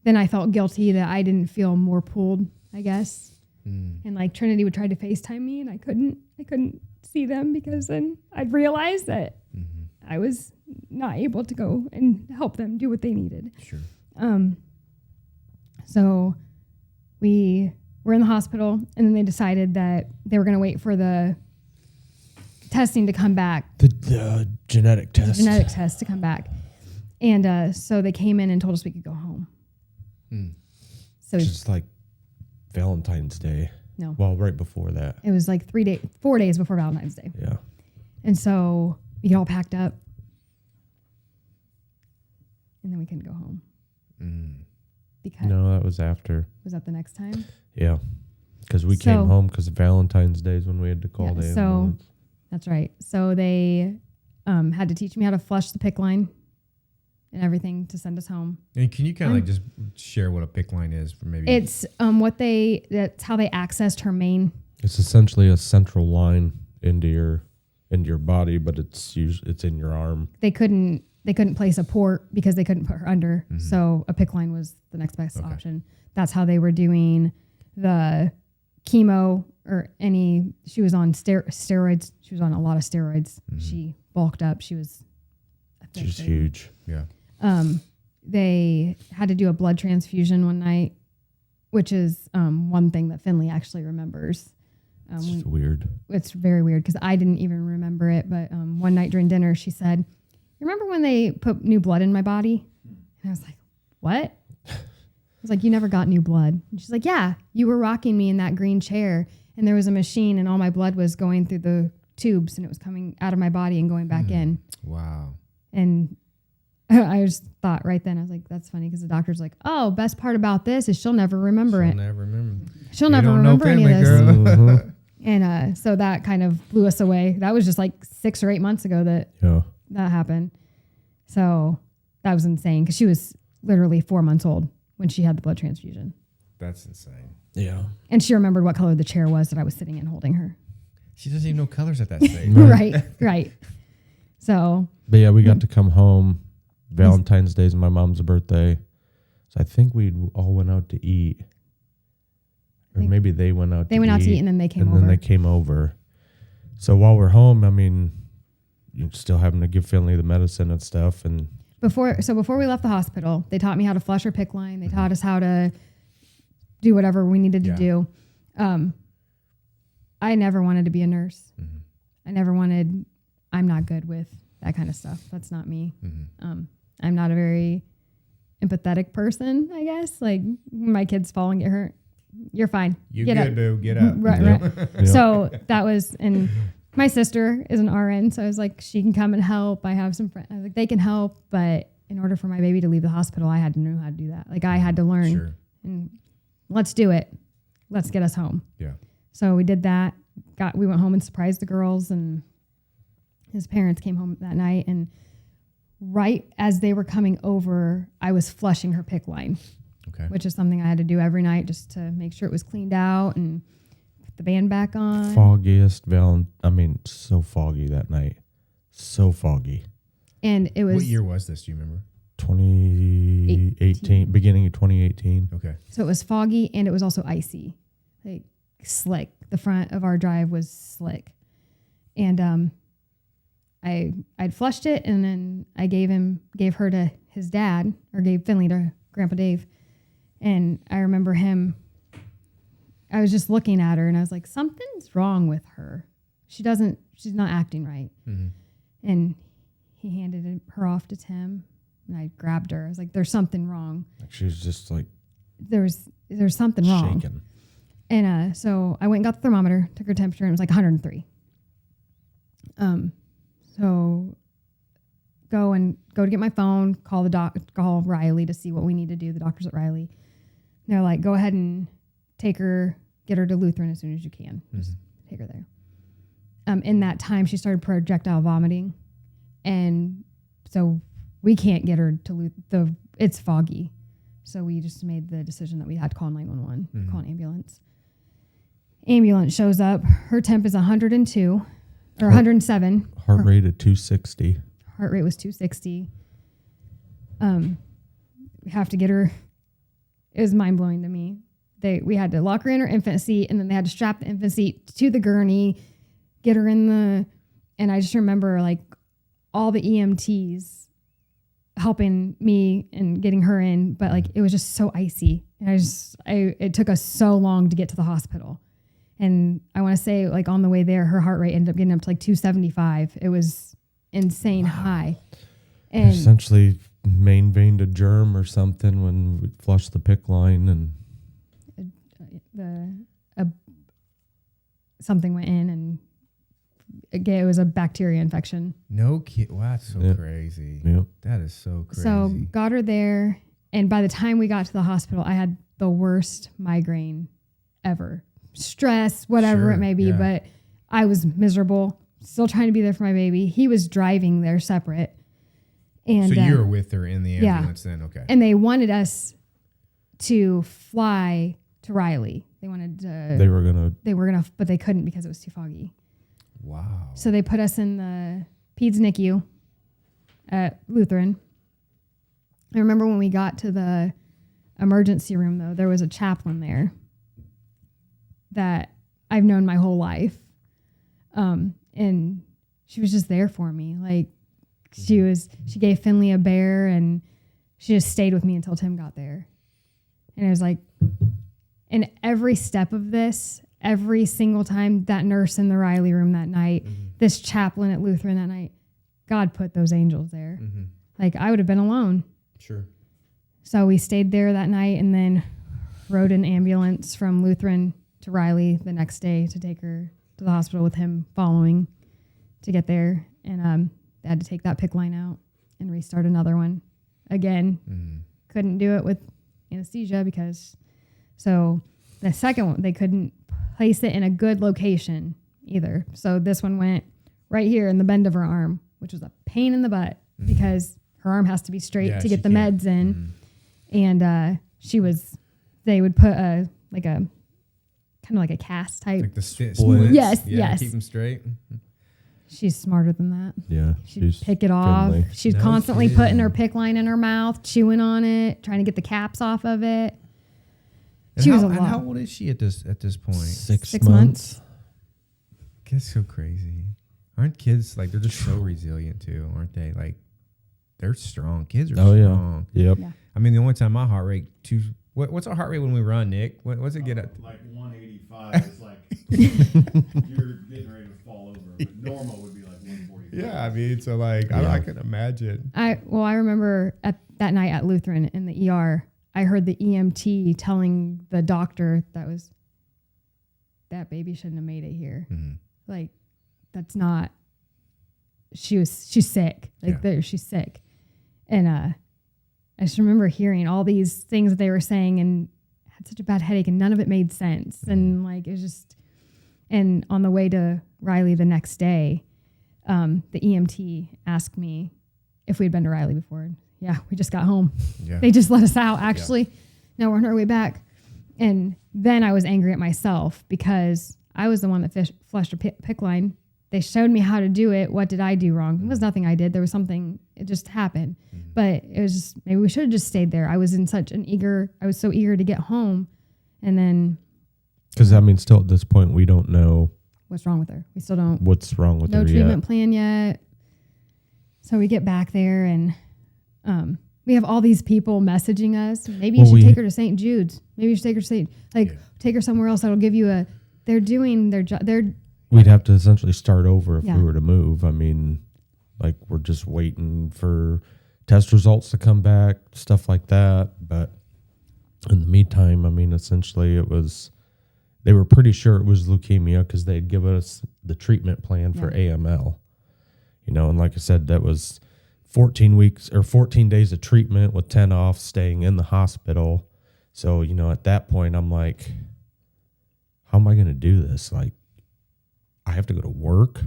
then I felt guilty that I didn't feel more pulled, I guess. And like Trinity would try to FaceTime me and I couldn't see them because then I'd realize that I was not able to go and help them do what they needed. Sure. So we we're in the hospital, and then they decided that they were going to wait for the testing to come back. The genetic test. The genetic test to come back. And so they came in and told us we could go home. So just like Valentine's Day. No. Well, right before that. It was like 4 days before Valentine's Day. Yeah. And so we get all packed up. And then we couldn't go home. Because no, that was after. Was that the next time? Yeah. Because we came home because Valentine's Day is when we had to call the ambulance. That's right. So they had to teach me how to flush the PICC line and everything to send us home. And can you kind of like just share what a PICC line is for maybe? It's that's how they accessed her main. It's essentially a central line into your body, but it's in your arm. They couldn't place a port because they couldn't put her under. So a PICC line was the next best option. That's how they were doing the chemo or she was on steroids. She was on a lot of steroids. She bulked up. She was huge. Yeah. They had to do a blood transfusion one night, which is one thing that Finley actually remembers. It's weird. It's very weird because I didn't even remember it. But one night during dinner, she said, "Remember when they put new blood in my body?" And I was like, "What?" I was like, "You never got new blood." And she's like, "Yeah, you were rocking me in that green chair, and there was a machine, and all my blood was going through the tubes, and it was coming out of my body and going back in." Wow. And I just thought right then, I was like, "That's funny," because the doctor's like, "Oh, best part about this is she'll never remember it. She'll never remember any of this." And so that kind of blew us away. That was just like 6 or 8 months ago that happened. So that was insane because she was literally 4 months old when she had the blood transfusion. That's insane. Yeah. And she remembered what color the chair was that I was sitting in holding her. She doesn't even know colors at that stage. Right. So. But yeah, we got to come home. Valentine's Day is my mom's birthday. So I think we all went out to eat. Or maybe they went out to eat. They went out to eat and then they came over. And then they came over. So while we're home, I mean, you're still having to give Finley the medicine and stuff. And before we left the hospital, they taught me how to flush her PICC line. They taught us how to do whatever we needed to do. I never wanted to be a nurse. I'm not good with that kind of stuff. That's not me. I'm not a very empathetic person, I guess. Like when my kids fall and get hurt, you're fine. You get good, boo. Get up. Right. Yep. So that was, and my sister is an RN, so I was like, she can come and help. I have some friends, like they can help, but in order for my baby to leave the hospital, I had to know how to do that. Like I had to learn. Sure. And let's do it. Let's get us home. Yeah. So we did that. We went home and surprised the girls, and his parents came home that night. And right as they were coming over, I was flushing her PICC line. Okay. Which is something I had to do every night just to make sure it was cleaned out and put the band back on. So foggy that night. So foggy. And it was... What year was this? Do you remember? 2018, beginning of 2018. Okay. So it was foggy and it was also icy, like slick. The front of our drive was slick. And I'd flushed it, and then I gave her to his dad, or gave Finley to Grandpa Dave. And I remember I was just looking at her and I was like, something's wrong with her. She's not acting right. And he handed her off to Tim, and I grabbed her. I was like, there's something wrong. She was just like, there's something wrong. Shaking. And so I went and got the thermometer, took her temperature, and it was like 103. So go to get my phone, call Riley to see what we need to do. The doctor's at Riley. And they're like, go ahead and get her to Lutheran as soon as you can. Just take her there. In that time, she started projectile vomiting. And so we can't get her to it's foggy. So we just made the decision that we had to call 911, call an ambulance. Ambulance shows up. Her temp is 102 or 107. Heart rate at 260. Heart rate was 260. We have to get her. It was mind blowing to me. We had to lock her in her infant seat, and then they had to strap the infant seat to the gurney, get her in and I just remember like all the EMTs helping me and getting her in, but like it was just so icy It took us so long to get to the hospital. And I want to say, like, on the way there, her heart rate ended up getting up to like 275. It was insane high. And essentially main veined a germ or something when we flushed the PICC line, and something went in, and it was a bacteria infection. No kid. Wow, that's so crazy. Yep. That is so crazy. So got her there, and by the time we got to the hospital, I had the worst migraine ever. Stress, whatever it may be, but I was miserable. Still trying to be there for my baby. He was driving there separate. And so you were with her in the ambulance then? Okay. And they wanted us to fly to Riley. They wanted to. They were gonna, but they couldn't because it was too foggy. Wow. So they put us in the Peds NICU at Lutheran. I remember when we got to the emergency room, though, there was a chaplain there that I've known my whole life. And she was just there for me. Like, she gave Finley a bear, and she just stayed with me until Tim got there. And it was like, in every step of this, every single time, that nurse in the Riley room that night, this chaplain at Lutheran that night, God put those angels there. Like, I would have been alone. Sure. So we stayed there that night, and then rode an ambulance from Lutheran to Riley the next day to take her to the hospital with him following to get there. And they had to take that PICC line out and restart another one again. Couldn't do it with anesthesia so the second one, they couldn't place it in a good location either. So this one went right here in the bend of her arm, which was a pain in the butt because her arm has to be straight to get the meds in. And they would put a kind of like a cast type. Like the splits. Yes. Keep them straight. She's smarter than that. Yeah. She'd pick it off. Finley. She's constantly putting her PICC line in her mouth, chewing on it, trying to get the caps off of it. And She was a and lot. how old is she at this point? 6 months. That's so crazy. Aren't kids like, they're just so resilient too, aren't they? Like, they're strong. Kids are strong. Yep. Yeah. I mean, the only time my heart rate what's our heart rate when we run, Nick? What's it get at? Like 185 is like you're getting ready to fall over. But normal would be like 145. Yeah, I mean, so like I can imagine. I remember at that night at Lutheran in the ER, I heard the EMT telling the doctor that baby shouldn't have made it here. Like, that's not. She's sick. Like, she's sick, and I just remember hearing all these things that they were saying, and had such a bad headache, and none of it made sense. And like, it was just. And on the way to Riley the next day, the EMT asked me if we'd been to Riley before. Yeah, we just got home. Yeah. They just let us out, actually. Now we're on our way back. And then I was angry at myself because I was the one that flushed a PICC line. They showed me how to do it. What did I do wrong? It was nothing I did. There was something, it just happened. But it was just, maybe we should have just stayed there. I was so eager to get home. And then. Because, I mean, still at this point, we don't know what's wrong with her. We still don't. What's wrong with her yet. No treatment plan yet. So we get back there, and we have all these people messaging us. Maybe you should take her to St. Jude's. Maybe you should take her to take her somewhere else that'll give you they're doing their job. We'd have to essentially start over if we were to move. I mean, like, we're just waiting for test results to come back, stuff like that. But in the meantime, I mean, essentially they were pretty sure it was leukemia because they'd given us the treatment plan for AML. And like I said, that was 14 weeks or 14 days of treatment with 10 off, staying in the hospital. So, at that point, I'm like, how am I going to do this? Like, I have to go to work.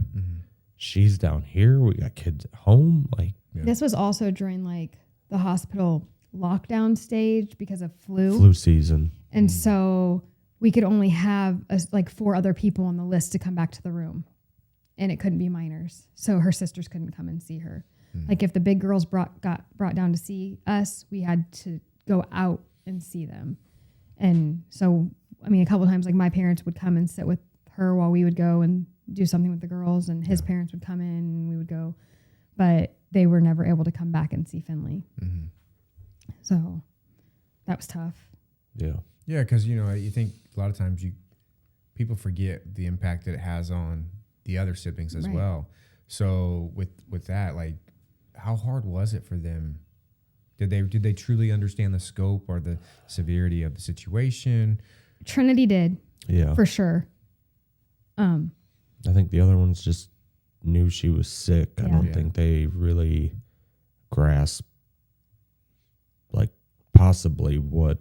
She's down here. We got kids at home. Like, This was also during like the hospital lockdown stage because of flu season. And so we could only have like 4 other people on the list to come back to the room, and it couldn't be minors. So her sisters couldn't come and see her. Like, if the big girls got brought down to see us, we had to go out and see them. And so, I mean, a couple of times, like, my parents would come and sit with her while we would go and do something with the girls, and his parents would come in and we would go, but they were never able to come back and see Finley. So that was tough. Yeah. Yeah, because you think a lot of times people forget the impact that it has on the other siblings as well. So with that, like, how hard was it for them? Did they truly understand the scope or the severity of the situation? Trinity did. Yeah. For sure. I think the other ones just knew she was sick. I Yeah. don't think they really grasped, like, possibly what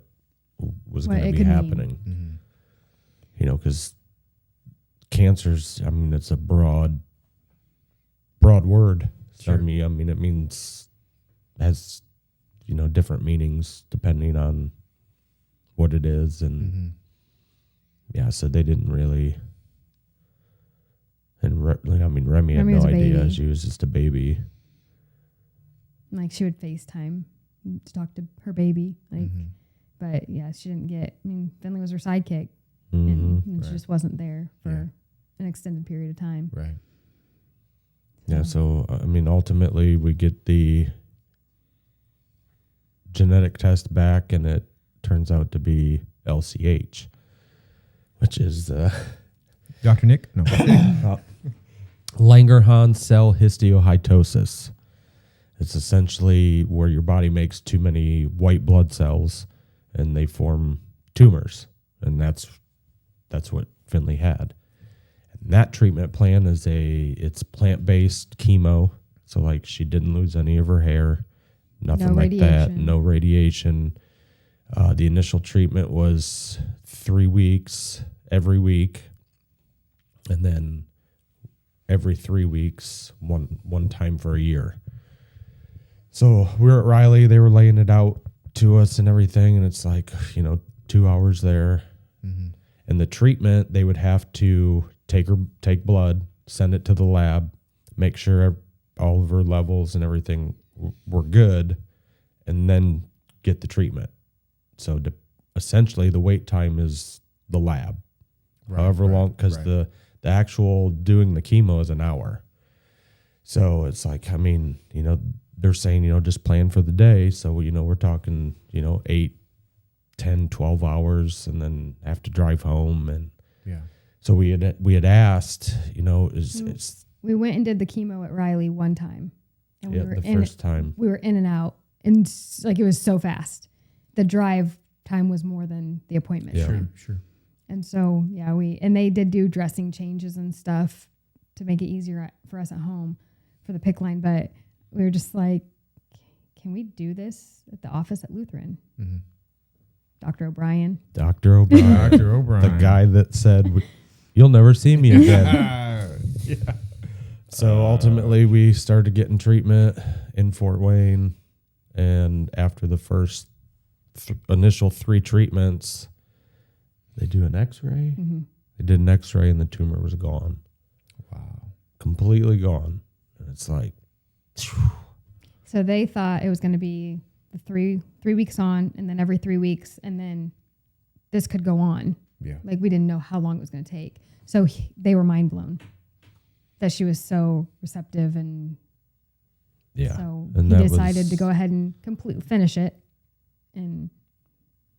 was going to be happening. Mm-hmm. Because cancer's, I mean, it's a broad word. So, Sure. I mean, it means, has, different meanings depending on what it is. And Mm-hmm. yeah, so they didn't really. And Remy had Remy no was a idea. baby. She was just a baby. Like, she would FaceTime to talk to her baby. Like, Mm-hmm. but yeah, she didn't get. I mean, Finley was her sidekick, Mm-hmm. and she just wasn't there for an extended period of time. Right. Yeah, so, I mean, ultimately we get the genetic test back, and it turns out to be LCH, which is Dr. Nick? No. Langerhans cell histiocytosis. It's essentially where your body makes too many white blood cells, and they form tumors, and that's what Finley had. And that treatment plan is it's plant-based chemo, so like she didn't lose any of her hair, nothing No like that, radiation. no radiation. The initial treatment was 3 weeks every week, and then every 3 weeks, one time for a year. So we were at Riley. They were laying it out to us and everything, and it's like 2 hours there. Mm-hmm. And the treatment, they would have to take blood, send it to the lab, make sure all of her levels and everything were good, and then get the treatment. So essentially, the wait time is the lab, however long, because the actual doing the chemo is an hour. So it's like, I mean, they're saying, just plan for the day. So, we're talking, 8, 10, 12 hours, and then have to drive home. And Yeah. so we had asked, it's We went and did the chemo at Riley one time, and first time. we were in and out, and like, it was so fast. The drive time was more than the appointment Yeah. time. Sure. And so, yeah, and they did do dressing changes and stuff to make it easier for us at home for the PICC line. But we were just like, can we do this at the office at Lutheran? Mm-hmm. Dr. O'Brien. Dr. O'Brien, Dr. O'Brien. the guy that said, "You'll never see me again." Yeah. So ultimately, we started getting treatment in Fort Wayne, and after the first initial 3 treatments, they do an X-ray. Mm-hmm. They did an X-ray, and the tumor was gone, Wow. completely gone. And it's like, So they thought it was going to be the 3 weeks on, and then every 3 weeks, and then this could go on. Yeah. Like, we didn't know how long it was going to take. So they were mind blown that she was so receptive, and yeah. so And he that decided was- to go ahead and completely finish it, and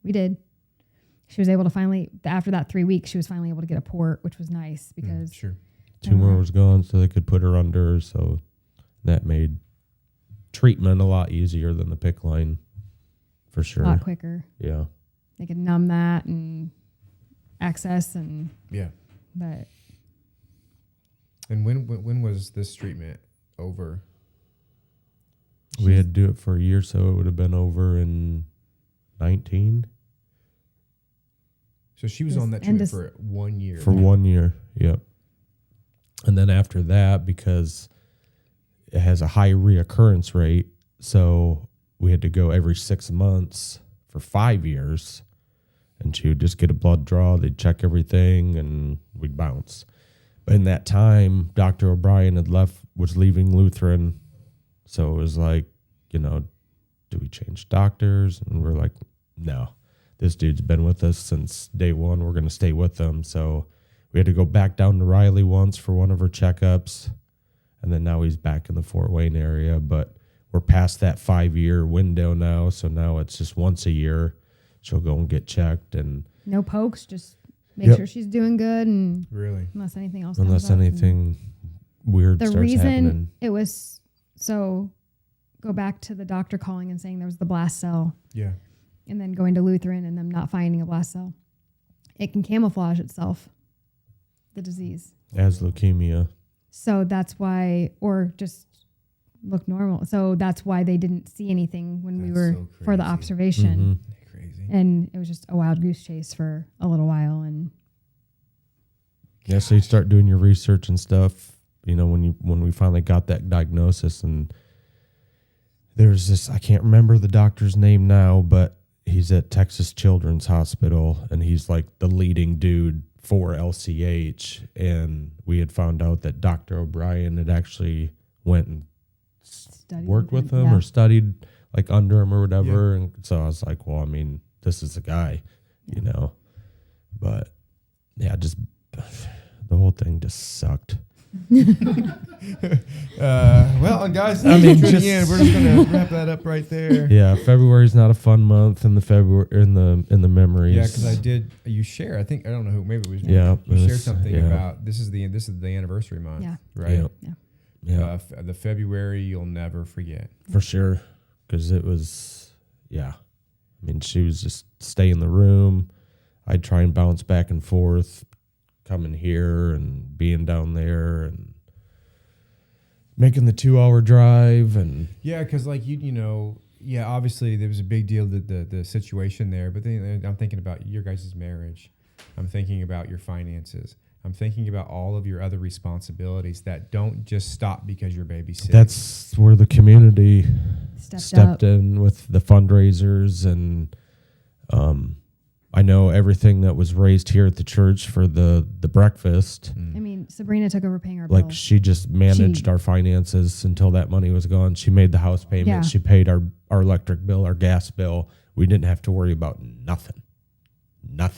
we did. She was able to finally, after that 3 weeks, she was finally able to get a port, which was nice because Sure. Tumor was gone, so they could put her under. So that made treatment a lot easier than the PICC line, for a sure. lot quicker. Yeah. They could numb that and access, and Yeah. but And when was this treatment over? We had to do it for a year, so it would have been over in 19. So she was This on that end treatment of- for 1 year. For 1 year, yep. And then after that, because it has a high reoccurrence rate, so we had to go every 6 months for 5 years. And she would just get a blood draw, they'd check everything, and we'd bounce. But in that time, Dr. O'Brien was leaving Lutheran. So it was like, do we change doctors? And we're like, no, this dude's been with us since day one. We're going to stay with him. So we had to go back down to Riley once for one of her checkups. And then now he's back in the Fort Wayne area. But we're past that 5-year window now. So now it's just once a year. she'll go and get checked, and no pokes, just make sure she's doing good, and really, unless anything else. Unless anything weird the starts reason happening. it was so. Go back to the doctor calling and saying there was the blast cell. Yeah. And then going to Lutheran and them not finding a blast cell. It can camouflage itself, the disease. As leukemia. So that's why, or just look normal. So that's why they didn't see anything when we were for the observation. Crazy. And it was just a wild goose chase for a little while. And yeah, so you start doing your research and stuff, when we finally got that diagnosis, and there's this, I can't remember the doctor's name now, but he's at Texas Children's Hospital, and he's like the leading dude for LCH. And we had found out that Dr. O'Brien had actually went and worked with him or studied like under him or whatever. Yeah. And so I was like, well, I mean, this is the guy, but yeah, just the whole thing just sucked. Well, guys, I mean, we're just gonna wrap that up right there. Yeah, February's not a fun month in the memories. Yeah, because you share. I think I don't know who. Maybe it was. Yeah, you shared something about this is the anniversary month. Yeah. Right. Yeah. The February you'll never forget. For sure, because it was. Yeah, I mean, she was just stay in the room. I'd try and bounce back and forth, coming here and being down there and making the 2-hour drive. And yeah, because like obviously there was a big deal, the situation there, but then I'm thinking about your guys' marriage. I'm thinking about your finances. I'm thinking about all of your other responsibilities that don't just stop because your baby's sick. That's where the community stepped up in with the fundraisers, and I know everything that was raised here at the church for the breakfast. I mean, Sabrina took over paying our like bill. She just managed our finances until that money was gone. She made the house payment. Yeah. She paid our electric bill, our gas bill. We didn't have to worry about nothing. I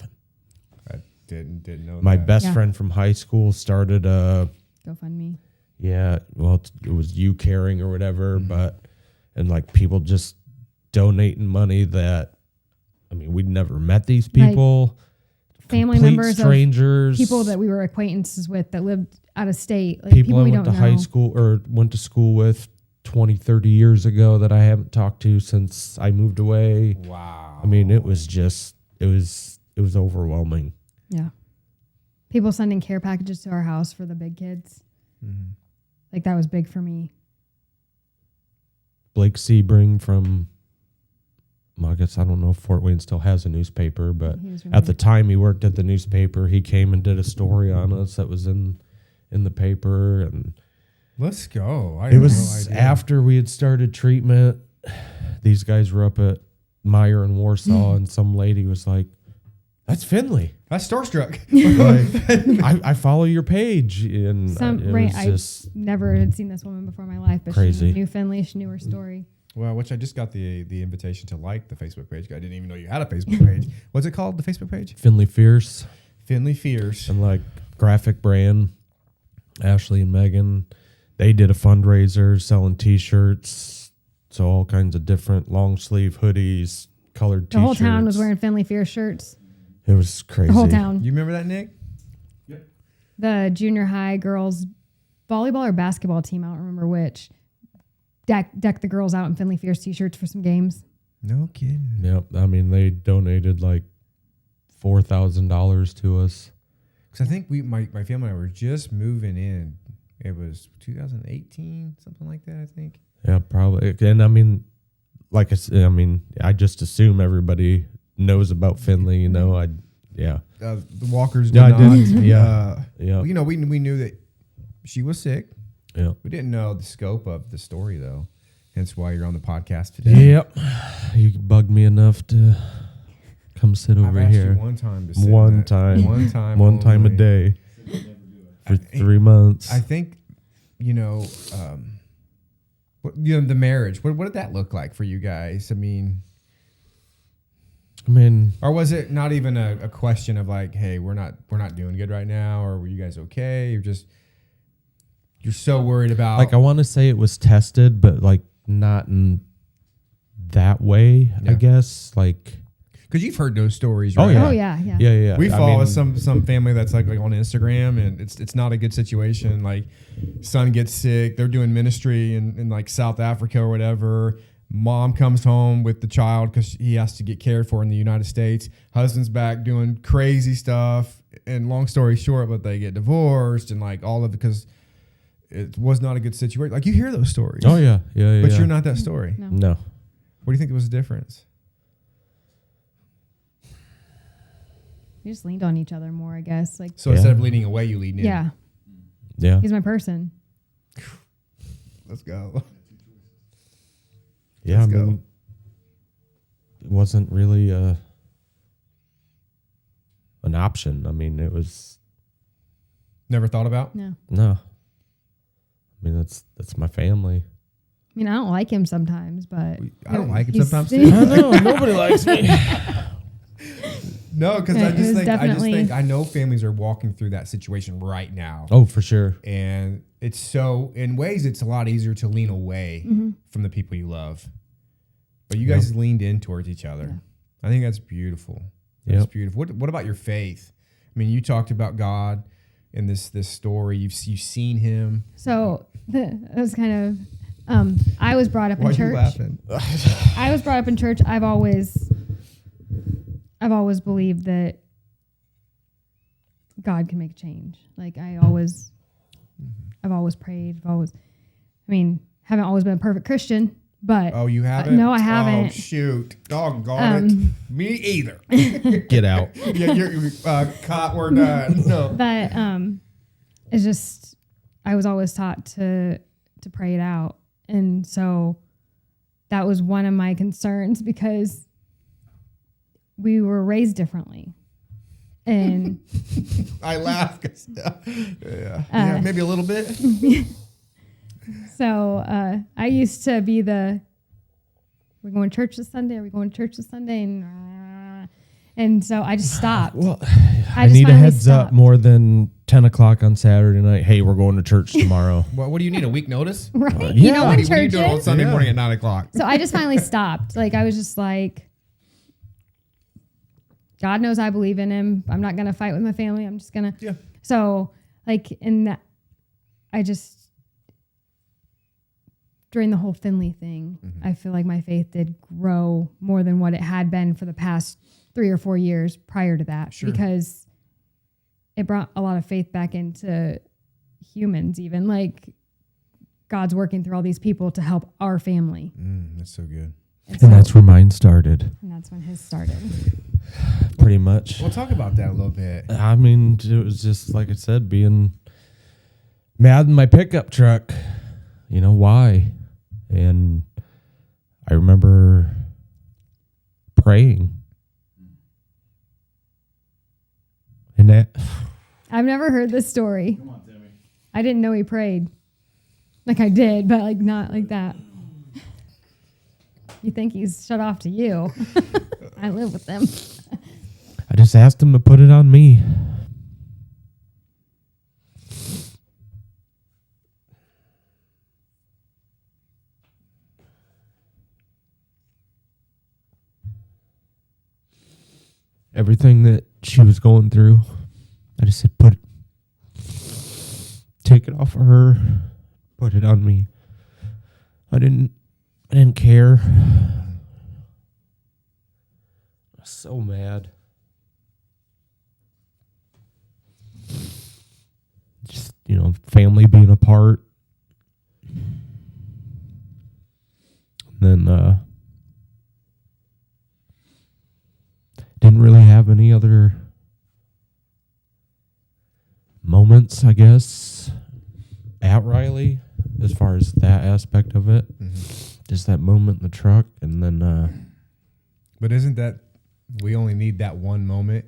didn't know My that. best friend from high school started a GoFundMe. Yeah, well, it was you caring or whatever, and like people just donating money that, I mean, we'd never met these people. Like family members, strangers, people that we were acquaintances with that lived out of state. Like people I we went to don't high know. school or went to school with 20, 30 years ago that I haven't talked to since I moved away. Wow. I mean, it was overwhelming. Yeah. People sending care packages to our house for the big kids. Mm-hmm. Like that was big for me. Blake Sebring from, I guess I don't know if Fort Wayne still has a newspaper, but at the time he worked at the newspaper. He came and did a story on us that was in the paper, and let's go. It was after we had started treatment. These guys were up at Meyer in Warsaw, and some lady was like, "That's Finley. That's starstruck." I follow your page," and I never had seen this woman before in my life, but crazy. She knew Finley. She knew her story. Well, which I just got the invitation to like the Facebook page. I didn't even know you had a Facebook page. What's it called? The Facebook page? Finley Fierce. Finley Fierce. And like graphic brand, Ashley and Megan, they did a fundraiser selling T-shirts. So all kinds of different long sleeve hoodies, colored T-shirts. The whole town was wearing Finley Fierce shirts. It was crazy. The whole town. You remember that, Nick? Yep. The junior high girls volleyball or basketball team, I don't remember which, deck the girls out in Finley Fierce T-shirts for some games. No kidding. Yep. I mean, they donated like $4,000 to us. Because I think my family and I were just moving in. It was 2018, something like that, I think. Yeah, probably. And I mean, like I said, I just assume everybody knows about Finley, yeah. The Walkers Yeah, did I not. did. Yeah. Yeah. You know, we knew that she was sick. Yeah. We didn't know the scope of the story, though. Hence why you're on the podcast today. Yep. You bugged me enough to come sit over I've here. asked you one time to sit One time. One time. One time a only. day for 3 months. I think, the marriage. What did that look like for you guys? I mean, or was it not even a question of like, hey, we're not doing good right now, or were you guys okay? You're so worried about, like, I want to say it was tested, but like not in that way. Yeah. I guess like because you've heard those stories, right? Oh yeah, Oh, yeah, yeah. yeah. We I follow mean, some family that's like on Instagram, and it's not a good situation. Like, son gets sick, they're doing ministry in like South Africa or whatever. Mom comes home with the child because he has to get cared for in the United States. Husband's back doing crazy stuff, and long story short, but they get divorced and like all of it because it was not a good situation. Like, you hear those stories. Oh yeah, But yeah. you're not that story. No. No. What do you think was the difference? We just leaned on each other more, I guess. Like, So Yeah. instead of leading away, you lead in. yeah, Yeah. he's my person. Let's go. Yeah, Let's I go. mean, it wasn't really an option. I mean, it was Never thought about? No. no. I mean, that's my family. I mean, I don't like him sometimes, but I don't like him he's- sometimes too. I know nobody likes me. No, because Yeah, I it just was think definitely- I know families are walking through that situation right now. Oh, for sure. And it's so, in ways, it's a lot easier to lean away from the people you love. But you guys leaned in towards each other. I think that's beautiful. That's Yep. beautiful. What about your faith? I mean, you talked about God in this story. You've seen Him. So it was kind of. I was brought up Why in are you church. laughing? I was brought up in church. I've always believed that God can make change. Like I've always prayed. Haven't always been a perfect Christian, but Oh, you haven't? no, I Oh, haven't. shoot. Doggone it. Me either. Get out. Yeah, you're caught. We're done. No. but it's just I was always taught to pray it out, and so that was one of my concerns because we were raised differently, and I laugh because yeah, maybe a little bit. so I used to be we're going to church this Sunday. Are we going to church this Sunday? And so I just stopped. Well, I I just need a finally heads up stopped. more than 10 o'clock on Saturday night. Hey, we're going to church tomorrow. What do you need? A week notice? Right? yeah. You know What what do you church do on is? Sunday Yeah. morning at 9:00? So I just finally stopped. Like I was just like, God knows I believe in him. I'm not gonna fight with my family. I'm just gonna. Yeah. So like in that, I just during the whole Finley thing, I feel like my faith did grow more than what it had been for the past 3 or 4 years prior to that, Sure. because it brought a lot of faith back into humans. Even like God's working through all these people to help our family. That's so good. And that's where mine started, And that's when his started. pretty much. We'll talk about that a little bit. I mean, it was just, like I said, being mad in my pickup truck. You know, why? And I remember praying. And that, I've never heard this story. Come on, Timmy. I didn't know he prayed. Like I did, but like not like that. You think he's shut off to you. I live with them. I just asked him to put it on me. Everything that she was going through, I just said, take it off of her, put it on me. I didn't care. I was so mad. Just, family being apart. And then didn't really have any other moments, I guess, at Riley, as far as that aspect of it. Just that moment in the truck, and then But isn't that we only need that one moment,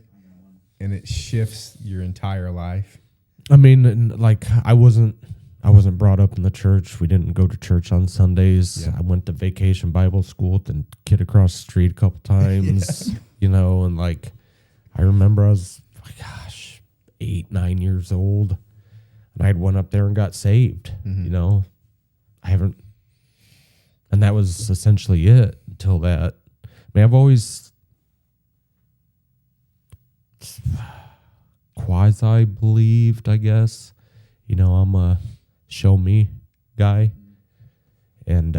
and it shifts your entire life? I mean, and, like I wasn't brought up in the church. We didn't go to church on Sundays. Yeah. I went to Vacation Bible School with the kid across the street a couple times, and like I remember I was, 8, 9 years old, and I had went up there and got saved. I haven't, and that was essentially it until that. I mean, I've always quasi believed, I guess. You know, I'm a show me guy. And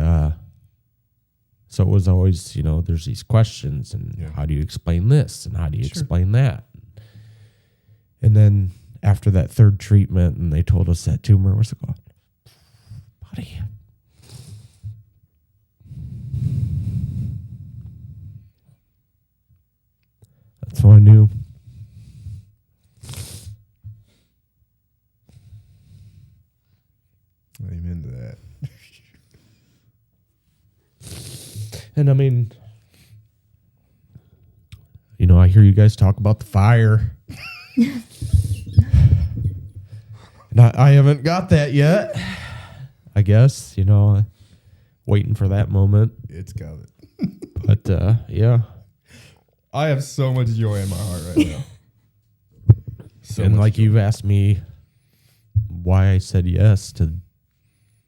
so it was always, you know, there's these questions and how do you explain this and how do you explain that? And then after that third treatment and they told us that tumor was gone, buddy. That's what I knew. Amen to that. And I mean, you know, I hear you guys talk about the fire. And I haven't got that yet. I guess, you know, waiting for that moment. It's coming. But yeah. I have so much joy in my heart right now. And like you've asked me why I said yes to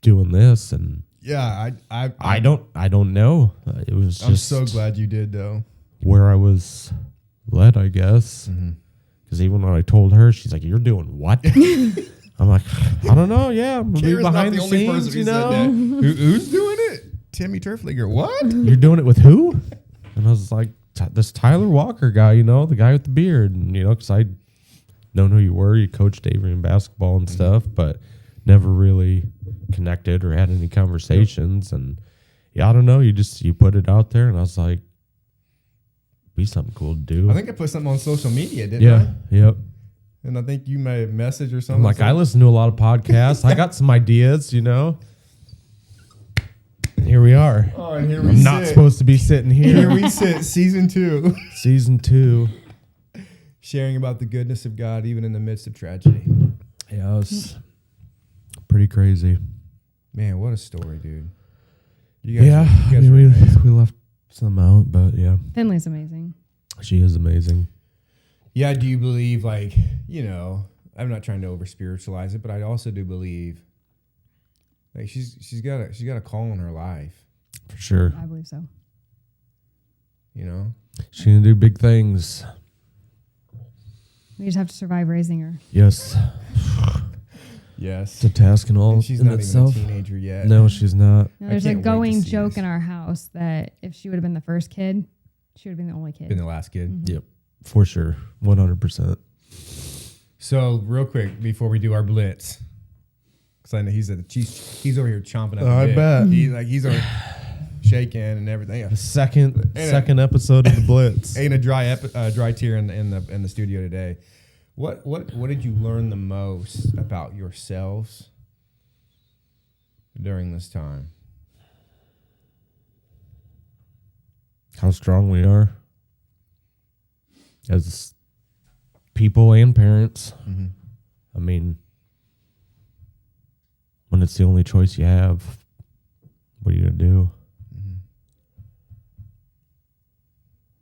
doing this, and yeah, I don't know. It was just I'm so glad you did though. Where I was led, I guess. Because even when I told her, she's like, "You're doing what?" I'm like, "I don't know. Yeah, I'm gonna be behind the scenes. You know, who's doing it? Timmy Terflinger. What? You're doing it with who?" And I was like, "This Tyler Walker guy. You know, the guy with the beard. And you know, because I known who you were. You coached Avery in basketball and stuff, but never really connected or had any conversations. And yeah, I don't know. You put it out there, and I was like, be something cool to do. I think I put something on social media, didn't I? Yep. And I think you may have messaged or something. I'm like, I listen to a lot of podcasts. I got some ideas, you know. And here we are. Oh, and here we I'm sit. not supposed to be sitting here. Here we sit, season 2. Season 2. Sharing about the goodness of God, even in the midst of tragedy. Yeah, it was pretty crazy. Man, what a story, dude. I mean, we left some out, but yeah. Finley's amazing. She is amazing. Yeah, do you believe, like, you know, I'm not trying to over spiritualize it, but I also do believe, like, she's got a call in her life. For sure. I believe so. You know? She's going to do big things. We just have to survive raising her. Yes. Yes. It's a task and all. And she's in not itself. even a teenager yet. No, she's not. Now, there's a going joke in our house that if she would have been the first kid, she would have been the only kid. Been the last kid. Mm-hmm. Yep. For sure. 100%. So real quick before we do our blitz, because I know he's over here chomping at the I bit. bet. He's already shaking and everything. The second episode of the Blitz. Ain't a dry tear in the studio today. What did you learn the most about yourselves during this time? How strong we are as people and parents. Mm-hmm. I mean, when it's the only choice you have, what are you going to do? Mm-hmm.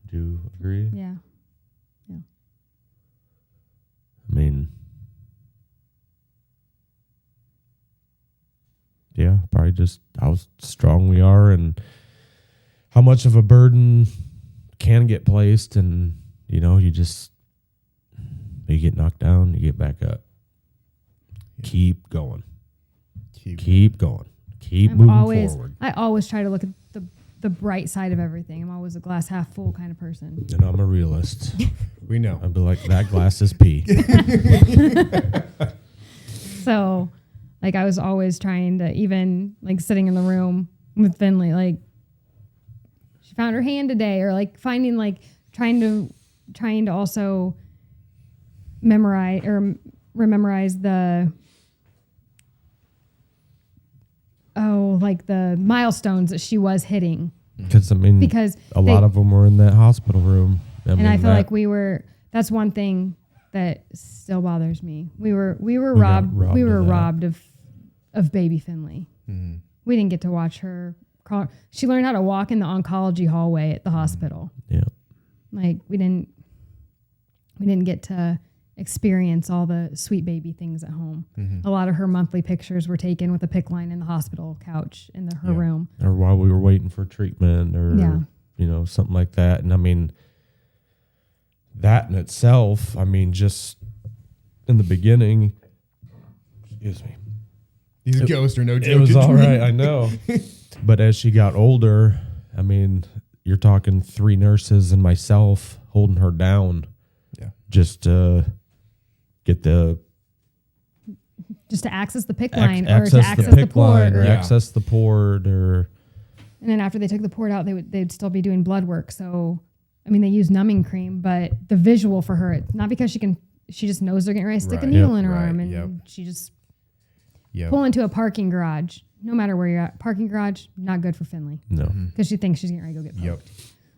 Do you agree? Yeah. I mean, yeah, probably just how strong we are and how much of a burden can get placed. And, you know, you get knocked down, you get back up. Yeah. Keep going. Keep going. Keep moving forward. I always try to look at the bright side of everything. I'm always a glass half full kind of person. And I'm a realist. We know. I'd be like, that glass is pee. So, like, I was always trying to, even like sitting in the room with Finley, like, she found her hand today, or like finding, like, trying to also memorize or rememorize the the milestones that she was hitting. Because a lot of them were in that hospital room. I feel like that's one thing that still bothers me. We were robbed of baby Finley. Mm-hmm. We didn't get to watch her crawl. She learned how to walk in the oncology hallway at the hospital. Yeah. Like we didn't get to experience all the sweet baby things at home. Mm-hmm. A lot of her monthly pictures were taken with a PICC line in the hospital couch in her room. Or while we were waiting for treatment or, you know, something like that. And I mean, that in itself, I mean, just in the beginning, excuse me. These ghosts are no joke. It was all right, I know. But as she got older, I mean, you're talking 3 nurses and myself holding her down. Yeah. Just to get just to access the PICC line or access to the access the PICC port. line or Yeah. access the port or. And then after they took the port out, they'd still be doing blood work. So, I mean, they use numbing cream, but the visual for her, not because she just knows they're getting ready to stick a Right. needle Yep. in her Right. arm, and Yep. she just Yep. pull into a parking garage. No matter where you're at, parking garage, not good for Finley No. because she thinks she's getting ready to go get poked. Yep.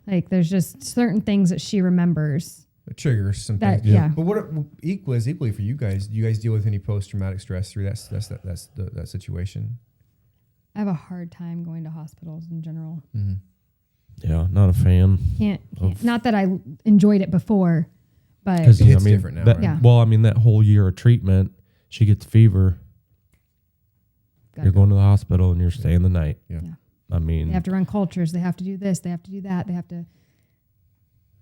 Like, there's just certain things that she remembers. It triggers some That, things. yeah. But what equally for you guys? Do you guys deal with any post traumatic stress through that situation? I have a hard time going to hospitals in general. Mm-hmm. Yeah, not a fan. Can't. Not that I enjoyed it before, but Because It's different now, right? Yeah. Well, I mean, that whole year of treatment, she gets fever. gotta You're go. going to the hospital and you're staying the night. Yeah. Yeah. I mean, They have to run cultures. They have to do this. They have to do that. They have to.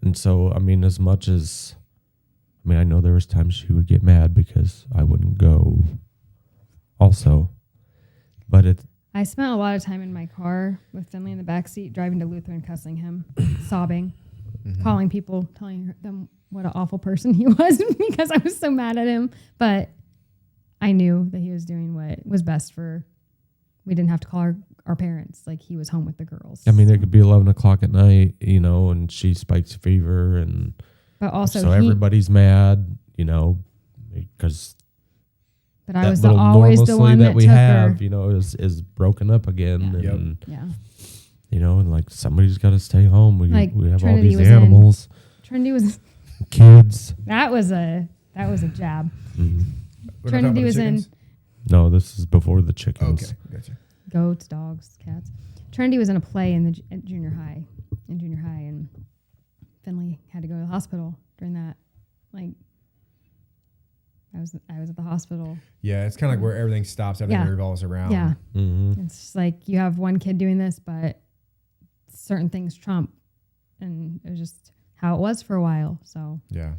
and so, I mean, as much as, I mean, I know there was times she would get mad because I wouldn't go also, but I spent a lot of time in my car with Finley in the backseat, driving to Lutheran, cussing him, sobbing, calling people, telling them what an awful person he was because I was so mad at him. But I knew that he was doing what was best for. We didn't have to call our parents. Like, he was home with the girls. I mean, it could be 11 o'clock at night, you know, and she spikes fever, and But also, so everybody's mad, you know, because But I that was the, little always the normalcy one that that we took have, her. you know, is broken up again, Yeah. and Yeah. you know, and like somebody's got to stay home. We Like, have Trinity all these was in- animals, Trinity was kids. that was a jab. Mhm. We're not talking Trinity about the was in chickens? No, this is before the chickens. Okay, gotcha. goats, dogs, cats. Trinity was in a play in the at junior high, and Finley had to go to the hospital during that. Like, I was at the hospital. Yeah, it's kind of like where everything stops, everything Yeah. revolves around. Yeah, Mm-hmm. it's just like you have one kid doing this, but certain things trump, and it was just how it was for a while. So, Yeah.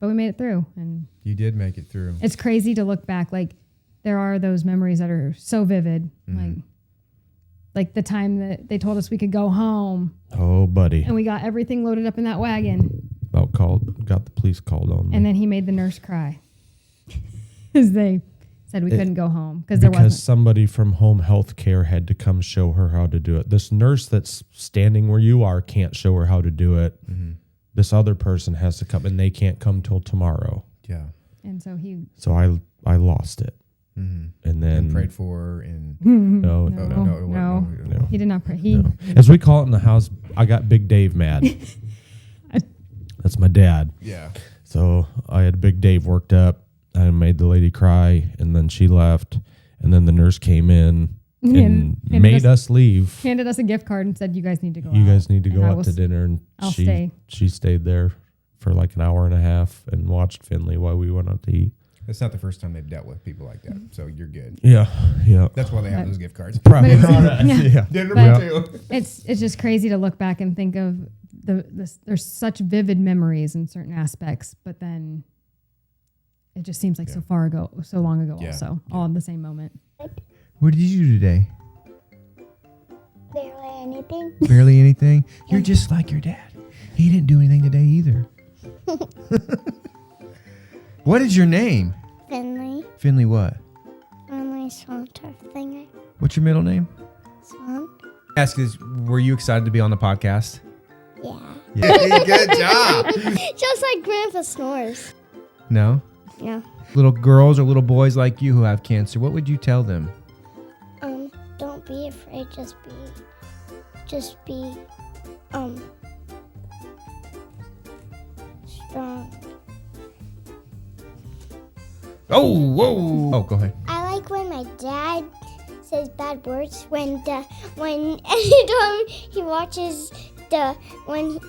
but we made it through, and You did make it through. it's crazy to look back. Like, there are those memories that are so vivid, like the time that they told us we could go home, Oh, buddy, and we got everything loaded up in that wagon, got the police called on me. and then he made the nurse cry because they said we couldn't go home because because there wasn't. somebody from home health care had to come show her how to do it. This nurse that's standing where you are can't show her how to do it. Mm-hmm. This other person has to come, and they can't come till tomorrow. Yeah. And so he So I lost it, Mm-hmm. and then And prayed for her and no, no, no, no, he did not pray. He no. As we call it in the house, I got Big Dave mad. That's my dad. yeah. So I had Big Dave worked up. I made the lady cry, and then she left, and then the nurse came in and handed made us leave. handed us a gift card and said, "You guys need to go. You out." guys need to And go I out will to s- dinner, and I'll stay. she stayed there for like an hour and a half and watched Finley while we went out to eat. It's not the first time they've dealt with people like that, so you're good. Yeah, yeah. That's why they have But- those gift cards. Probably. it's- yeah. yeah. Dinner But- too. It's just crazy to look back and think of there's such vivid memories in certain aspects, but then it just seems like Yeah. so long ago. Yeah. Also, all in the same moment. What did you do today? Barely anything. Barely anything. You're just like your dad. He didn't do anything today either. What is your name? Finley. Finley what? Finley Swan Terflinger. What's your middle name? Swan. Ask is, were you excited to be on the podcast? Yeah. Good job. Just like Grandpa snores. No? Yeah. Little girls or little boys like you who have cancer, what would you tell them? Don't be afraid. Just be strong. Oh, whoa. Oh, go ahead. I like when my dad says bad words when anytime he watches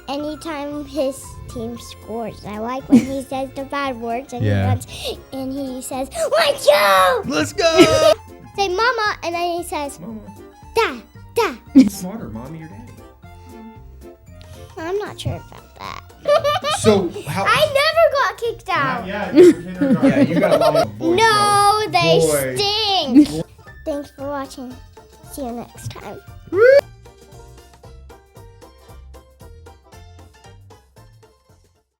anytime his team scores. I like when he says the bad words and Yeah. he says, "Let's go!" Let's go. Say mama, and then he says, "Da, da." Smarter, mommy or daddy. I'm not sure about that. So how? I never got kicked out. Yeah, you're kindergarten. Yeah, you got a lot of boys. No, they Boy. stink. Thanks for watching. See you next time.